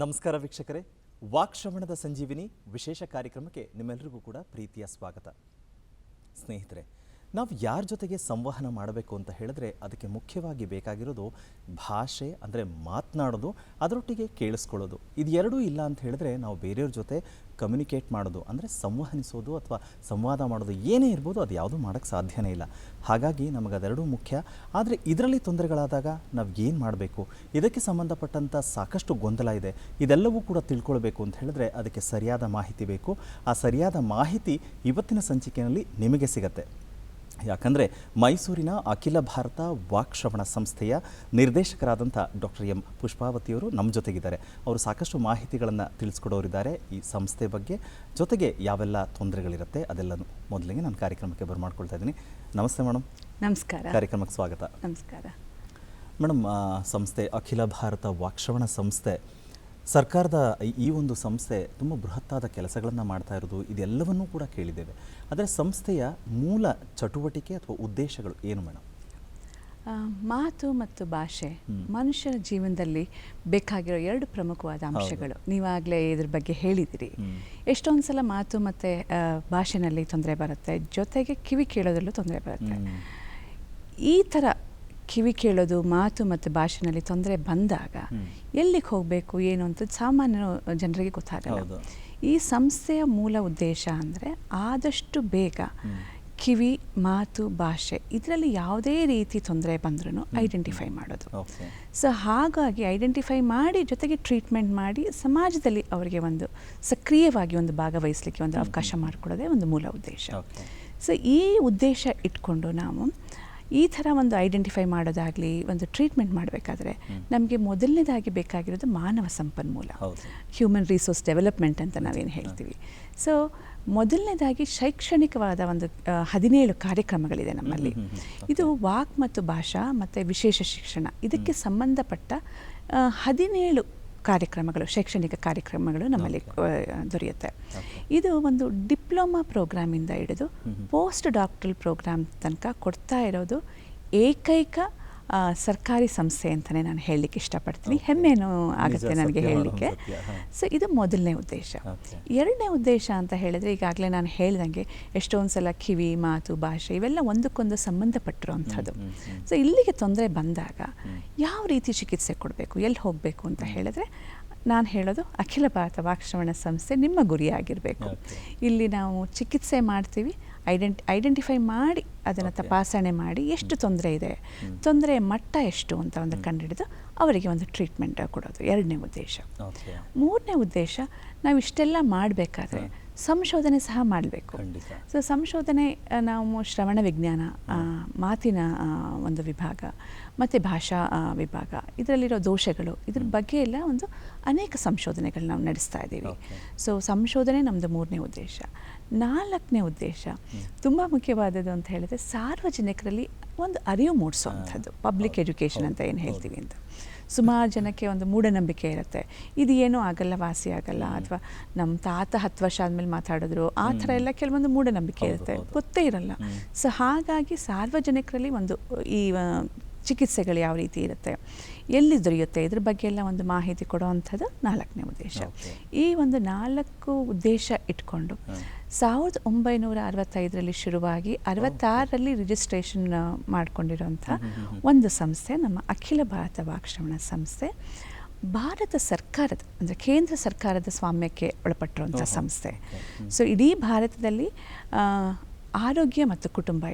ನಮಸ್ಕಾರ ವೀಕ್ಷಕರೇ, ವಾಕ್ಶ್ರವಣದ ಸಂಜೀವಿನಿ ವಿಶೇಷ ಕಾರ್ಯಕ್ರಮಕ್ಕೆ ನಿಮ್ಮೆಲ್ಲರಿಗೂ ಕೂಡ ಪ್ರೀತಿಯ ಸ್ವಾಗತ. ಸ್ನೇಹಿತರೆ, ನಾವು ಯಾರ ಜೊತೆಗೆ ಸಂವಹನ ಮಾಡಬೇಕು ಅಂತ ಹೇಳಿದ್ರೆ ಅದಕ್ಕೆ ಮುಖ್ಯವಾಗಿ ಬೇಕಾಗಿರೋದು ಭಾಷೆ, ಅಂದರೆ ಮಾತನಾಡೋದು, ಅದರೊಟ್ಟಿಗೆ ಕೇಳಿಸ್ಕೊಳ್ಳೋದು. ಇದು ಎರಡೂ ಇಲ್ಲ ಅಂತ ಹೇಳಿದ್ರೆ ನಾವು ಬೇರೆಯವ್ರ ಜೊತೆ ಕಮ್ಯುನಿಕೇಟ್ ಮಾಡೋದು, ಅಂದರೆ ಸಂವಹನಿಸೋದು ಅಥವಾ ಸಂವಾದ ಮಾಡೋದು ಏನೇ ಇರ್ಬೋದು, ಅದು ಯಾವುದೂ ಮಾಡೋಕ್ಕೆ ಸಾಧ್ಯನೇ ಇಲ್ಲ. ಹಾಗಾಗಿ ನಮಗದೆರಡೂ ಮುಖ್ಯ. ಆದರೆ ಇದರಲ್ಲಿ ತೊಂದರೆಗಳಾದಾಗ ನಾವು ಏನು ಮಾಡಬೇಕು, ಇದಕ್ಕೆ ಸಂಬಂಧಪಟ್ಟಂಥ ಸಾಕಷ್ಟು ಗೊಂದಲ ಇದೆ. ಇದೆಲ್ಲವೂ ಕೂಡ ತಿಳ್ಕೊಳ್ಬೇಕು ಅಂತ ಹೇಳಿದ್ರೆ ಅದಕ್ಕೆ ಸರಿಯಾದ ಮಾಹಿತಿ ಬೇಕು. ಆ ಸರಿಯಾದ ಮಾಹಿತಿ ಇವತ್ತಿನ ಸಂಚಿಕೆಯಲ್ಲಿ ನಿಮಗೆ ಸಿಗತ್ತೆ. ಯಾಕಂದರೆ ಮೈಸೂರಿನ ಅಖಿಲ ಭಾರತ ವಾಕ್ಶ್ರವಣ ಸಂಸ್ಥೆಯ ನಿರ್ದೇಶಕರಾದಂಥ ಡಾಕ್ಟರ್ ಎಂ ಪುಷ್ಪಾವತಿಯವರು ನಮ್ಮ ಜೊತೆಗಿದ್ದಾರೆ. ಅವರು ಸಾಕಷ್ಟು ಮಾಹಿತಿಗಳನ್ನು ತಿಳಿಸ್ಕೊಡೋರಿದ್ದಾರೆ ಈ ಸಂಸ್ಥೆ ಬಗ್ಗೆ, ಜೊತೆಗೆ ಯಾವೆಲ್ಲ ತೊಂದರೆಗಳಿರುತ್ತೆ ಅದೆಲ್ಲನೂ. ಮೊದಲಿಗೆ ನಾನು ಕಾರ್ಯಕ್ರಮಕ್ಕೆ ಬರಮಾಡ್ಕೊಳ್ತಾ ಇದ್ದೀನಿ. ನಮಸ್ತೆ ಮೇಡಮ್. ನಮಸ್ಕಾರ. ಕಾರ್ಯಕ್ರಮಕ್ಕೆ ಸ್ವಾಗತ. ನಮಸ್ಕಾರ ಮೇಡಮ್. ಸಂಸ್ಥೆ ಅಖಿಲ ಭಾರತ ವಾಕ್ಶ್ರವಣ ಸಂಸ್ಥೆ, ಸರ್ಕಾರದ ಈ ಒಂದು ಸಂಸ್ಥೆ ತುಂಬ ಬೃಹತ್ತಾದ ಕೆಲಸಗಳನ್ನು ಮಾಡ್ತಾ ಇರೋದು, ಇದೆಲ್ಲವನ್ನೂ ಕೂಡ ಕೇಳಿದ್ದೇವೆ. ಆದರೆ ಸಂಸ್ಥೆಯ ಮೂಲ ಚಟುವಟಿಕೆ ಅಥವಾ ಉದ್ದೇಶಗಳು ಏನು ಮೇಡಮ್? ಮಾತು ಮತ್ತು ಭಾಷೆ ಮನುಷ್ಯನ ಜೀವನದಲ್ಲಿ ಬೇಕಾಗಿರೋ ಎರಡು ಪ್ರಮುಖವಾದ ಅಂಶಗಳು. ನೀವಾಗಲೇ ಇದ್ರ ಬಗ್ಗೆ ಹೇಳಿದಿರಿ. ಎಷ್ಟೊಂದು ಸಲ ಮಾತು ಮತ್ತು ಭಾಷೆನಲ್ಲಿ ತೊಂದರೆ ಬರುತ್ತೆ, ಜೊತೆಗೆ ಕಿವಿ ಕೇಳೋದ್ರಲ್ಲೂ ತೊಂದರೆ ಬರುತ್ತೆ. ಈ ಥರ ಕಿವಿ ಕೇಳೋದು, ಮಾತು ಮತ್ತು ಭಾಷೆನಲ್ಲಿ ತೊಂದರೆ ಬಂದಾಗ ಎಲ್ಲಿಗೆ ಹೋಗಬೇಕು ಏನು ಅಂತ ಸಾಮಾನ್ಯ ಜನರಿಗೆ ಗೊತ್ತಾಗಲ್ಲ. ಈ ಸಂಸ್ಥೆಯ ಮೂಲ ಉದ್ದೇಶ ಅಂದರೆ ಆದಷ್ಟು ಬೇಗ ಕಿವಿ, ಮಾತು, ಭಾಷೆ ಇದರಲ್ಲಿ ಯಾವುದೇ ರೀತಿ ತೊಂದರೆ ಬಂದ್ರೂ ಐಡೆಂಟಿಫೈ ಮಾಡೋದು. ಸೊ ಹಾಗಾಗಿ ಐಡೆಂಟಿಫೈ ಮಾಡಿ ಜೊತೆಗೆ ಟ್ರೀಟ್ಮೆಂಟ್ ಮಾಡಿ ಸಮಾಜದಲ್ಲಿ ಅವರಿಗೆ ಒಂದು ಸಕ್ರಿಯವಾಗಿ ಒಂದು ಭಾಗವಹಿಸಲಿಕ್ಕೆ ಒಂದು ಅವಕಾಶ ಮಾಡಿಕೊಡೋದೇ ಒಂದು ಮೂಲ ಉದ್ದೇಶ. ಸೊ ಈ ಉದ್ದೇಶ ಇಟ್ಕೊಂಡು ನಾವು ಈ ಥರ ಒಂದು ಐಡೆಂಟಿಫೈ ಮಾಡೋದಾಗಲಿ, ಒಂದು ಟ್ರೀಟ್ಮೆಂಟ್ ಮಾಡಬೇಕಾದ್ರೆ ನಮಗೆ ಮೊದಲನೇದಾಗಿ ಬೇಕಾಗಿರೋದು ಮಾನವ ಸಂಪನ್ಮೂಲ, ಹ್ಯೂಮನ್ ರಿಸೋರ್ಸ್ ಡೆವಲಪ್ಮೆಂಟ್ ಅಂತ ನಾವೇನು ಹೇಳ್ತೀವಿ. ಸೊ ಮೊದಲನೇದಾಗಿ ಶೈಕ್ಷಣಿಕವಾದ ಒಂದು 17 ಕಾರ್ಯಕ್ರಮಗಳಿದೆ ನಮ್ಮಲ್ಲಿ. ಇದು ವಾಕ್ ಮತ್ತು ಭಾಷಾ ಮತ್ತು ವಿಶೇಷ ಶಿಕ್ಷಣ, ಇದಕ್ಕೆ ಸಂಬಂಧಪಟ್ಟ 17 ಕಾರ್ಯಕ್ರಮಗಳು, ಶೈಕ್ಷಣಿಕ ಕಾರ್ಯಕ್ರಮಗಳು ನಮ್ಮಲ್ಲಿ ದೊರೆಯುತ್ತೆ. ಇದು ಒಂದು ಡಿಪ್ಲೊಮಾ ಪ್ರೋಗ್ರಾಮಿಂದ ಹಿಡಿದು ಪೋಸ್ಟ್ ಡಾಕ್ಟರಲ್ ಪ್ರೋಗ್ರಾಮ್ ತನಕ ಕೊಡ್ತಾ ಇರೋದು ಏಕೈಕ ಸರ್ಕಾರಿ ಸಂಸ್ಥೆ ಅಂತಲೇ ನಾನು ಹೇಳಲಿಕ್ಕೆ ಇಷ್ಟಪಡ್ತೀನಿ. ಹೆಮ್ಮೆನೂ ಆಗುತ್ತೆ ನನಗೆ ಹೇಳಲಿಕ್ಕೆ. ಸೊ ಇದು ಮೊದಲನೇ ಉದ್ದೇಶ. ಎರಡನೇ ಉದ್ದೇಶ ಅಂತ ಹೇಳಿದ್ರೆ, ಈಗಾಗಲೇ ನಾನು ಹೇಳ್ದಂಗೆ ಎಷ್ಟೊಂದು ಸಲ ಕಿವಿ, ಮಾತು, ಭಾಷೆ ಇವೆಲ್ಲ ಒಂದಕ್ಕೊಂದು ಸಂಬಂಧಪಟ್ಟಿರುವಂಥದ್ದು. ಸೊ ಇಲ್ಲಿಗೆ ತೊಂದರೆ ಬಂದಾಗ ಯಾವ ರೀತಿ ಚಿಕಿತ್ಸೆ ಕೊಡಬೇಕು, ಎಲ್ಲಿ ಹೋಗಬೇಕು ಅಂತ ಹೇಳಿದ್ರೆ ನಾನು ಹೇಳೋದು ಅಖಿಲ ಭಾರತ ವಾಕ್ಶ್ರವಣ ಸಂಸ್ಥೆ ನಿಮ್ಮ ಗುರಿಯಾಗಿರಬೇಕು. ಇಲ್ಲಿ ನಾವು ಚಿಕಿತ್ಸೆ ಮಾಡ್ತೀವಿ, ಐಡೆಂಟಿಫೈ ಮಾಡಿ ಅದನ್ನು ತಪಾಸಣೆ ಮಾಡಿ ಎಷ್ಟು ತೊಂದರೆ ಇದೆ, ತೊಂದರೆಯ ಮಟ್ಟ ಎಷ್ಟು ಅಂತ ಒಂದು ಕಂಡುಹಿಡಿದು ಅವರಿಗೆ ಒಂದು ಟ್ರೀಟ್ಮೆಂಟ್ ಕೊಡೋದು ಎರಡನೇ ಉದ್ದೇಶ. ಮೂರನೇ ಉದ್ದೇಶ, ನಾವು ಇಷ್ಟೆಲ್ಲ ಮಾಡಬೇಕಾದ್ರೆ ಸಂಶೋಧನೆ ಸಹ ಮಾಡಬೇಕು. ಸೊ ಸಂಶೋಧನೆ ನಾವು ಶ್ರವಣ ವಿಜ್ಞಾನ, ಮಾತಿನ ಒಂದು ವಿಭಾಗ ಮತ್ತು ಭಾಷಾ ವಿಭಾಗ, ಇದರಲ್ಲಿರೋ ದೋಷಗಳು, ಇದ್ರ ಬಗ್ಗೆ ಎಲ್ಲ ಒಂದು ಅನೇಕ ಸಂಶೋಧನೆಗಳು ನಾವು ನಡೆಸ್ತಾ ಇದ್ದೀವಿ. ಸೊ ಸಂಶೋಧನೆ ನಮ್ಮದು ಮೂರನೇ ಉದ್ದೇಶ. ನಾಲ್ಕನೇ ಉದ್ದೇಶ ತುಂಬ ಮುಖ್ಯವಾದದ್ದು ಅಂತ ಹೇಳಿದ್ರೆ ಸಾರ್ವಜನಿಕರಲ್ಲಿ ಒಂದು ಅರಿವು ಮೂಡಿಸೋವಂಥದ್ದು, ಪಬ್ಲಿಕ್ ಎಜುಕೇಷನ್ ಅಂತ ಏನು ಹೇಳ್ತೀವಿ ಅಂತ. ಸುಮಾರು ಜನಕ್ಕೆ ಒಂದು ಮೂಢನಂಬಿಕೆ ಇರುತ್ತೆ, ಇದು ಏನೂ ಆಗಲ್ಲ, ವಾಸಿ ಆಗಲ್ಲ, ಅಥವಾ ನಮ್ಮ ತಾತ 10 ವರ್ಷ ಆದಮೇಲೆ ಮಾತಾಡಿದ್ರು, ಆ ಥರ ಎಲ್ಲ ಕೆಲವೊಂದು ಮೂಢನಂಬಿಕೆ ಇರುತ್ತೆ, ಗೊತ್ತೇ ಇರಲ್ಲ. ಸೊ ಹಾಗಾಗಿ ಸಾರ್ವಜನಿಕರಲ್ಲಿ ಒಂದು ಈ ಚಿಕಿತ್ಸೆಗಳು ಯಾವ ರೀತಿ ಇರುತ್ತೆ, ಎಲ್ಲಿ ದೊರೆಯುತ್ತೆ, ಇದ್ರ ಬಗ್ಗೆ ಎಲ್ಲ ಒಂದು ಮಾಹಿತಿ ಕೊಡೋವಂಥದ್ದು ನಾಲ್ಕನೇ ಉದ್ದೇಶ. ಈ ಒಂದು 4 ಉದ್ದೇಶ ಇಟ್ಕೊಂಡು 1965ರಲ್ಲಿ ಶುರುವಾಗಿ 66ರಲ್ಲಿ ರಿಜಿಸ್ಟ್ರೇಷನ್ ಮಾಡಿಕೊಂಡಿರೋಂಥ ಒಂದು ಸಂಸ್ಥೆ ನಮ್ಮ ಅಖಿಲ ಭಾರತ ವಾಕ್ಶ್ರವಣ ಸಂಸ್ಥೆ. ಭಾರತ ಸರ್ಕಾರದ, ಅಂದರೆ ಕೇಂದ್ರ ಸರ್ಕಾರದ ಸ್ವಾಮ್ಯಕ್ಕೆ ಒಳಪಟ್ಟಿರುವಂಥ ಸಂಸ್ಥೆ. ಸೊ ಇಡೀ ಭಾರತದಲ್ಲಿ ಆರೋಗ್ಯ ಮತ್ತು ಕುಟುಂಬ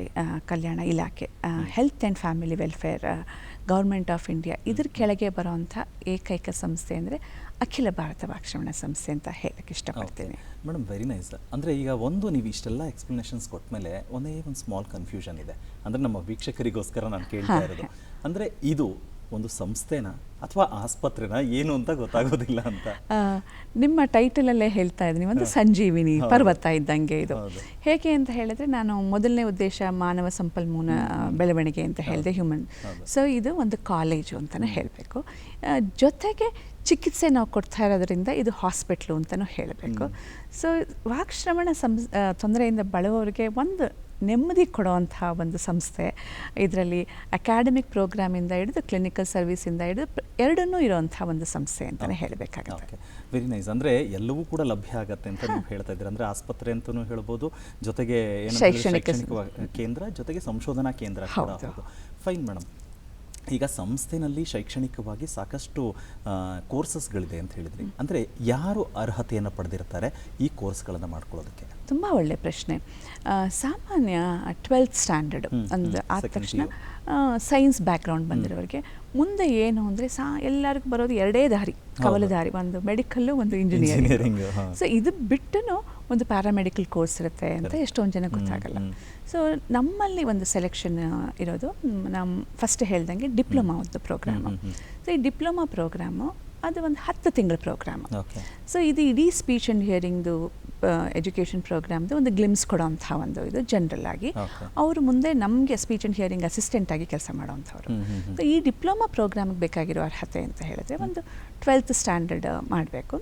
ಕಲ್ಯಾಣ ಇಲಾಖೆ, health and family welfare, government of India, ಇದ್ರ ಕೆಳಗೆ ಬರೋವಂಥ ಏಕೈಕ ಸಂಸ್ಥೆ ಅಂದರೆ ಅಖಿಲ ಭಾರತ ವಾಕ್ಶ್ರವಣ ಸಂಸ್ಥೆ ಅಂತ ಹೇಳಕ್ಕೆ ಇಷ್ಟಪಡ್ತೀನಿ. Madam, very nice. ಅಂದರೆ ಈಗ ನೀವು ಇಷ್ಟೆಲ್ಲ ಎಕ್ಸ್ಪ್ಲನೇಷನ್ಸ್ ಕೊಟ್ಟ ಮೇಲೆ ಒಂದು ಸ್ಮಾಲ್ ಕನ್ಫ್ಯೂಷನ್ ಇದೆ. ಅಂದರೆ ನಮ್ಮ ವೀಕ್ಷಕರಿಗೋಸ್ಕರ ನಾನು ಕೇಳ್ತಾ ಇರೋದು, ಅಂದರೆ ಇದು ಒಂದು ಸಂಸ್ಥೆನ ಅಥವಾ ಆಸ್ಪತ್ರೆನ ಏನು ಅಂತ ಗೊತ್ತಾಗೋದಿಲ್ಲ ಅಂತ. ನಿಮ್ಮ ಟೈಟಲಲ್ಲೇ ಹೇಳ್ತಾ ಇದ್ದೀನಿ, ಒಂದು ಸಂಜೀವಿನಿ ಪರ್ವತ ಇದ್ದಂಗೆ ಇದು. ಹೇಗೆ ಅಂತ ಹೇಳಿದ್ರೆ, ನಾನು ಮೊದಲನೇ ಉದ್ದೇಶ ಮಾನವ ಸಂಪನ್ಮೂಲ ಬೆಳವಣಿಗೆ ಅಂತ ಹೇಳಿದೆ, ಹ್ಯೂಮನ್. ಸೊ ಇದು ಒಂದು ಕಾಲೇಜು ಅಂತಲೇ ಹೇಳಬೇಕು. ಜೊತೆಗೆ ಚಿಕಿತ್ಸೆ ನಾವು ಕೊಡ್ತಾ ಇರೋದ್ರಿಂದ ಇದು ಹಾಸ್ಪಿಟ್ಲು ಅಂತಲೂ ಹೇಳಬೇಕು. ಸೊ ವಾಕ್ಶ್ರವಣ ತೊಂದರೆಯಿಂದ ಬಳಲುವವರಿಗೆ ಒಂದು ನೆಮ್ಮದಿ ಕೊಡುವಂಥ ಒಂದು ಸಂಸ್ಥೆ. ಇದರಲ್ಲಿ ಅಕಾಡೆಮಿಕ್ ಪ್ರೋಗ್ರಾಮಿಂದ ಹಿಡಿದು ಕ್ಲಿನಿಕಲ್ ಸರ್ವಿಸಿಂದ ಹಿಡಿದು ಎರಡನ್ನೂ ಇರುವಂಥ ಒಂದು ಸಂಸ್ಥೆ ಅಂತಲೇ ಹೇಳಬೇಕಾಗುತ್ತೆ. Okay, very nice. ಅಂದರೆ ಎಲ್ಲವೂ ಕೂಡ ಲಭ್ಯ ಆಗತ್ತೆ ಅಂತ ನೀವು ಹೇಳ್ತಾ ಇದ್ದೀರಾ. ಅಂದರೆ ಆಸ್ಪತ್ರೆ ಅಂತಲೂ ಹೇಳ್ಬೋದು, ಜೊತೆಗೆ ಶೈಕ್ಷಣಿಕ ಕೇಂದ್ರ, ಜೊತೆಗೆ ಸಂಶೋಧನಾ ಕೇಂದ್ರ ಕೂಡ ಹೌದು. ಫೈನ್ ಮೇಡಮ್, ಈಗ ಸಂಸ್ಥೆನಲ್ಲಿ ಶೈಕ್ಷಣಿಕವಾಗಿ ಸಾಕಷ್ಟು ಕೋರ್ಸಸ್ಗಳಿದೆ ಅಂತ ಹೇಳಿದ್ರಿ. ಅಂದರೆ ಯಾರು ಅರ್ಹತೆಯನ್ನು ಪಡೆದಿರ್ತಾರೆ ಈ ಕೋರ್ಸ್ಗಳನ್ನು ಮಾಡ್ಕೊಳ್ಳೋದಕ್ಕೆ? ತುಂಬ ಒಳ್ಳೆಯ ಪ್ರಶ್ನೆ. ಸಾಮಾನ್ಯ 12th ಸ್ಟ್ಯಾಂಡರ್ಡ್ ಒಂದು ಆದ ತಕ್ಷಣ ಸೈನ್ಸ್ ಬ್ಯಾಕ್ಗ್ರೌಂಡ್ ಬಂದಿರೋರಿಗೆ ಮುಂದೆ ಏನು ಅಂದರೆ ಎಲ್ಲರಿಗೂ ಬರೋದು ಎರಡೇ ದಾರಿ, ಕವಲು ದಾರಿ, ಒಂದು ಮೆಡಿಕಲ್ಲು, ಒಂದು ಇಂಜಿನಿಯರಿಂಗ್. ಸೊ ಇದು ಬಿಟ್ಟು ಒಂದು ಪ್ಯಾರಾಮೆಡಿಕಲ್ ಕೋರ್ಸ್ ಇರುತ್ತೆ ಅಂತ ಎಷ್ಟೊಂದು ಜನ ಗೊತ್ತಾಗಲ್ಲ. ಸೊ ನಮ್ಮಲ್ಲಿ ಒಂದು ಸೆಲೆಕ್ಷನ್ ಇರೋದು, ನಮ್ಮ ಫಸ್ಟ್ ಹೇಳ್ದಂಗೆ ಡಿಪ್ಲೊಮಾ ಒಂದು ಪ್ರೋಗ್ರಾಮು. ಸೊ ಈ ಡಿಪ್ಲೊಮಾ ಪ್ರೋಗ್ರಾಮು ಅದು ಒಂದು 10 ತಿಂಗಳ ಪ್ರೋಗ್ರಾಮು. ಸೊ ಇದು ಇಡೀ ಸ್ಪೀಚ್ ಆ್ಯಂಡ್ ಹಿಯರಿಂಗ್ದು ಎಜುಕೇಷನ್ ಪ್ರೋಗ್ರಾಮ್ದು ಒಂದು ಗ್ಲಿಮ್ಸ್ ಕೊಡೋವಂಥ ಒಂದು ಇದು ಜನರಲ್ ಆಗಿ. ಅವರು ಮುಂದೆ ನಮಗೆ ಸ್ಪೀಚ್ ಆ್ಯಂಡ್ ಹಿಯರಿಂಗ್ ಅಸಿಸ್ಟೆಂಟಾಗಿ ಕೆಲಸ ಮಾಡೋವಂಥವ್ರು. ಸೊ ಈ ಡಿಪ್ಲೊಮಾ ಪ್ರೋಗ್ರಾಮಿಗೆ ಬೇಕಾಗಿರೋ ಅರ್ಹತೆ ಅಂತ ಹೇಳಿದ್ರೆ ಒಂದು 12th ಸ್ಟ್ಯಾಂಡರ್ಡ್ ಮಾಡಬೇಕು,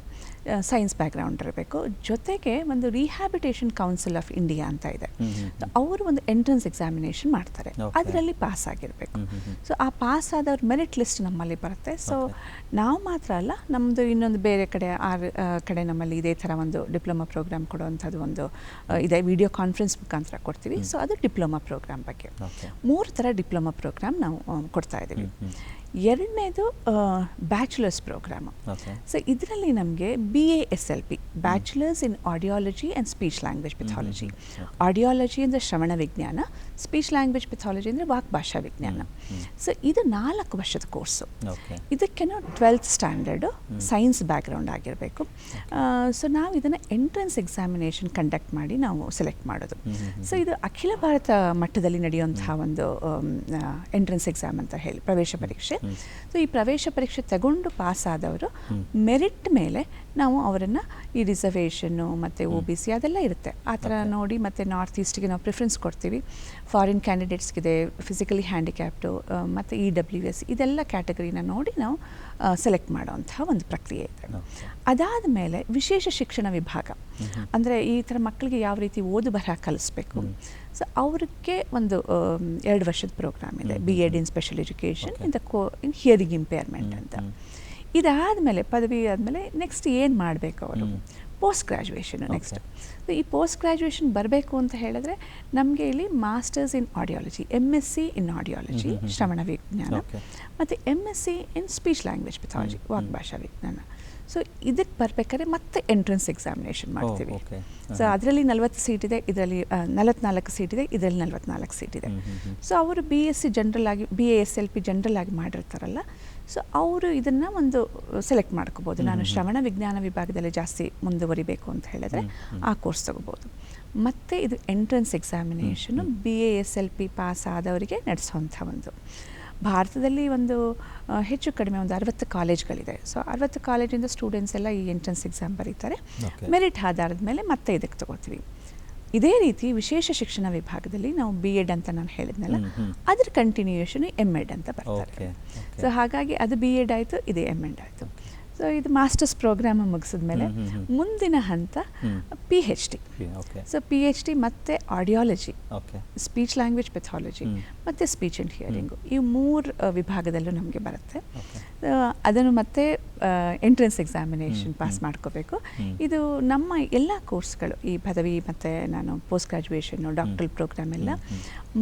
ಸೈನ್ಸ್ ಬ್ಯಾಕ್ಗ್ರೌಂಡ್ ಇರಬೇಕು, ಜೊತೆಗೆ ಒಂದು ರಿಹ್ಯಾಬಿಟೇಷನ್ ಕೌನ್ಸಿಲ್ ಆಫ್ ಇಂಡಿಯಾ ಅಂತ ಇದೆ, ಅವರು ಒಂದು ಎಂಟ್ರೆನ್ಸ್ ಎಕ್ಸಾಮಿನೇಷನ್ ಮಾಡ್ತಾರೆ, ಅದರಲ್ಲಿ ಪಾಸ್ ಆಗಿರಬೇಕು. ಸೊ ಆ ಪಾಸ್ ಆದವ್ರ ಮೆರಿಟ್ ಲಿಸ್ಟ್ ನಮ್ಮಲ್ಲಿ ಬರುತ್ತೆ. ಸೊ ನಾವು ಮಾತ್ರ ಅಲ್ಲ, ನಮ್ಮದು ಇನ್ನೊಂದು ಬೇರೆ ಕಡೆ 6 ಕಡೆ ನಮ್ಮಲ್ಲಿ ಇದೇ ಥರ ಒಂದು ಡಿಪ್ಲೊಮಾ ಪ್ರೋಗ್ರಾಮ್ ಕೊಡುವಂಥದ್ದು ಒಂದು ಇದೆ, ವಿಡಿಯೋ ಕಾನ್ಫರೆನ್ಸ್ ಮುಖಾಂತರ ಕೊಡ್ತೀವಿ. ಸೊ ಅದು ಡಿಪ್ಲೊಮಾ ಪ್ರೋಗ್ರಾಮ್ ಬಗ್ಗೆ 3 ಥರ ಡಿಪ್ಲೊಮಾ ಪ್ರೋಗ್ರಾಮ್ ನಾವು ಕೊಡ್ತಾ ಇದ್ದೀವಿ. ಎರಡನೇದು ಬ್ಯಾಚುಲರ್ಸ್ ಪ್ರೋಗ್ರಾಮು. ಸೊ ಇದರಲ್ಲಿ ನಮಗೆ BASLP, bachelors in audiology and speech language pathology. Audiology ಅಂದರೆ ಶ್ರವಣ ವಿಜ್ಞಾನ, ಸ್ಪೀಚ್ ಲ್ಯಾಂಗ್ವೇಜ್ ಪೆಥಾಲಜಿ ಅಂದರೆ ವಾಕ್ಭಾಷಾ ವಿಜ್ಞಾನ. ಸೊ ಇದು 4 ವರ್ಷದ ಕೋರ್ಸು. ಇದಕ್ಕೇನೋ 12th ಸ್ಟ್ಯಾಂಡರ್ಡು ಸೈನ್ಸ್ ಬ್ಯಾಕ್ಗ್ರೌಂಡ್ ಆಗಿರಬೇಕು. ಸೊ ನಾವು ಇದನ್ನು ಎಂಟ್ರೆನ್ಸ್ ಎಕ್ಸಾಮಿನೇಷನ್ ಕಂಡಕ್ಟ್ ಮಾಡಿ ನಾವು ಸೆಲೆಕ್ಟ್ ಮಾಡೋದು. ಸೊ ಇದು ಅಖಿಲ ಭಾರತ ಮಟ್ಟದಲ್ಲಿ ನಡೆಯುವಂಥ ಒಂದು ಎಂಟ್ರೆನ್ಸ್ ಎಕ್ಸಾಮ್ ಅಂತ ಹೇಳಿ ಪ್ರವೇಶ ಪರೀಕ್ಷೆ. ಸೊ ಈ ಪ್ರವೇಶ ಪರೀಕ್ಷೆ ತಗೊಂಡು ಪಾಸ್ ಆದವರು ಮೆರಿಟ್ ಮೇಲೆ ನಾವು ಅವರನ್ನು ಈ ರಿಸರ್ವೇಷನ್ನು ಮತ್ತು OBC ಅದೆಲ್ಲ ಇರುತ್ತೆ, ಆ ಥರ ನೋಡಿ ಮತ್ತು ನಾರ್ತ್ ಈಸ್ಟ್ಗೆ ನಾವು ಪ್ರಿಫರೆನ್ಸ್ ಕೊಡ್ತೀವಿ. ಫಾರಿನ್ ಕ್ಯಾಂಡಿಡೇಟ್ಸ್ಗಿದೆ, ಫಿಸಿಕಲಿ ಹ್ಯಾಂಡಿಕ್ಯಾಪ್ಟು ಮತ್ತು EWS ಇದೆಲ್ಲ ಕ್ಯಾಟಗರಿನ ನೋಡಿ ನಾವು ಸೆಲೆಕ್ಟ್ ಮಾಡೋವಂಥ ಒಂದು ಪ್ರಕ್ರಿಯೆ ಇದೆ. ಅದಾದ ಮೇಲೆ ವಿಶೇಷ ಶಿಕ್ಷಣ ವಿಭಾಗ, ಅಂದರೆ ಈ ಥರ ಮಕ್ಕಳಿಗೆ ಯಾವ ರೀತಿ ಓದು ಬರಹ ಕಲಿಸ್ಬೇಕು. ಸೊ ಅವ್ರಿಗೆ ಒಂದು 2 ವರ್ಷದ ಪ್ರೋಗ್ರಾಮ್ ಇದೆ, B.Ed in special education in hearing impairment ಅಂತ. ಇದಾದಮೇಲೆ ಪದವಿ ಆದಮೇಲೆ ನೆಕ್ಸ್ಟ್ ಏನು ಮಾಡಬೇಕು ಅವರು? Post graduation next. ಈ ಪೋಸ್ಟ್ ಗ್ರ್ಯಾಜುಯೇಷನ್ ಬರಬೇಕು ಅಂತ ಹೇಳಿದ್ರೆ ನಮಗೆ ಇಲ್ಲಿ masters in audiology, MSc in audiology ಶ್ರವಣ ವಿಜ್ಞಾನ, ಮತ್ತು MSc in speech language pathology ವಾಕ್ಭಾಷಾ ವಿಜ್ಞಾನ. ಸೊ ಇದಕ್ಕೆ ಬರಬೇಕಾದ್ರೆ ಮತ್ತೆ ಎಂಟ್ರೆನ್ಸ್ ಎಕ್ಸಾಮಿನೇಷನ್ ಮಾಡ್ತೀವಿ. ಸೊ ಅದರಲ್ಲಿ 40 ಸೀಟ್ ಇದೆ, ಇದರಲ್ಲಿ 44 ಸೀಟ್ ಇದೆ, ಇದರಲ್ಲಿ 44 ಸೀಟ್ ಇದೆ. ಸೊ ಅವರು BSc ಜನರಲ್ ಆಗಿ, BASLP ಜನರಲ್ ಆಗಿ ಮಾಡಿರ್ತಾರಲ್ಲ, ಸೊ ಅವರು ಇದನ್ನು ಒಂದು ಸೆಲೆಕ್ಟ್ ಮಾಡ್ಕೋಬೋದು. ನಾನು ಶ್ರವಣ ವಿಜ್ಞಾನ ವಿಭಾಗದಲ್ಲಿ ಜಾಸ್ತಿ ಮುಂದುವರಿಬೇಕು ಅಂತ ಹೇಳಿದ್ರೆ ಆ ಕೋರ್ಸ್ ತಗೋಬೋದು. ಮತ್ತು ಇದು ಎಂಟ್ರೆನ್ಸ್ ಎಕ್ಸಾಮಿನೇಷನು BASLP ಪಾಸ್ ಆದವರಿಗೆ ನಡೆಸೋವಂಥ ಒಂದು. ಭಾರತದಲ್ಲಿ ಒಂದು ಹೆಚ್ಚು ಕಡಿಮೆ ಒಂದು 60 ಕಾಲೇಜ್ಗಳಿದೆ. ಸೊ 60 ಕಾಲೇಜಿಂದ ಸ್ಟೂಡೆಂಟ್ಸ್ ಎಲ್ಲ ಈ ಎಂಟ್ರೆನ್ಸ್ ಎಕ್ಸಾಮ್ ಬರೀತಾರೆ. ಮೆರಿಟ್ ಆಧಾರದ ಮೇಲೆ ಮತ್ತೆ ಇದಕ್ಕೆ ತಗೋತೀವಿ. ಇದೇ ರೀತಿ ವಿಶೇಷ ಶಿಕ್ಷಣ ವಿಭಾಗದಲ್ಲಿ ನಾವು B.Ed ಅಂತ ನಾನು ಹೇಳಿದ್ನಲ್ಲ, ಅದ್ರ ಕಂಟಿನ್ಯೂಯೇಷನ್ M.Ed ಅಂತ ಬರ್ತಾರೆ. ಸೊ ಹಾಗಾಗಿ ಅದು B.Ed ಆಯಿತು, ಇದು M.Ed ಆಯಿತು. ಸೊ ಇದು ಮಾಸ್ಟರ್ಸ್ ಪ್ರೋಗ್ರಾಮ್ ಮುಗಿಸಿದ ಮೇಲೆ ಮುಂದಿನ ಹಂತ PhD. ಸೊ PhD ಮತ್ತು ಆಡಿಯಾಲಜಿ, ಸ್ಪೀಚ್ ಲ್ಯಾಂಗ್ವೇಜ್ ಪೆಥಾಲಜಿ ಮತ್ತು ಸ್ಪೀಚ್ ಆ್ಯಂಡ್ ಹಿಯರಿಂಗು, ಈ 3 ವಿಭಾಗದಲ್ಲೂ ನಮಗೆ ಬರುತ್ತೆ. ಅದನ್ನು ಮತ್ತೆ ಎಂಟ್ರೆನ್ಸ್ ಎಕ್ಸಾಮಿನೇಷನ್ ಪಾಸ್ ಮಾಡ್ಕೋಬೇಕು. ಇದು ನಮ್ಮ ಎಲ್ಲ ಕೋರ್ಸ್ಗಳು, ಈ ಪದವಿ ಮತ್ತು ನಾನು ಪೋಸ್ಟ್ ಗ್ರ್ಯಾಜುಯೇಷನ್ನು ಡಾಕ್ಟರಲ್ ಪ್ರೋಗ್ರಾಮ್ ಎಲ್ಲ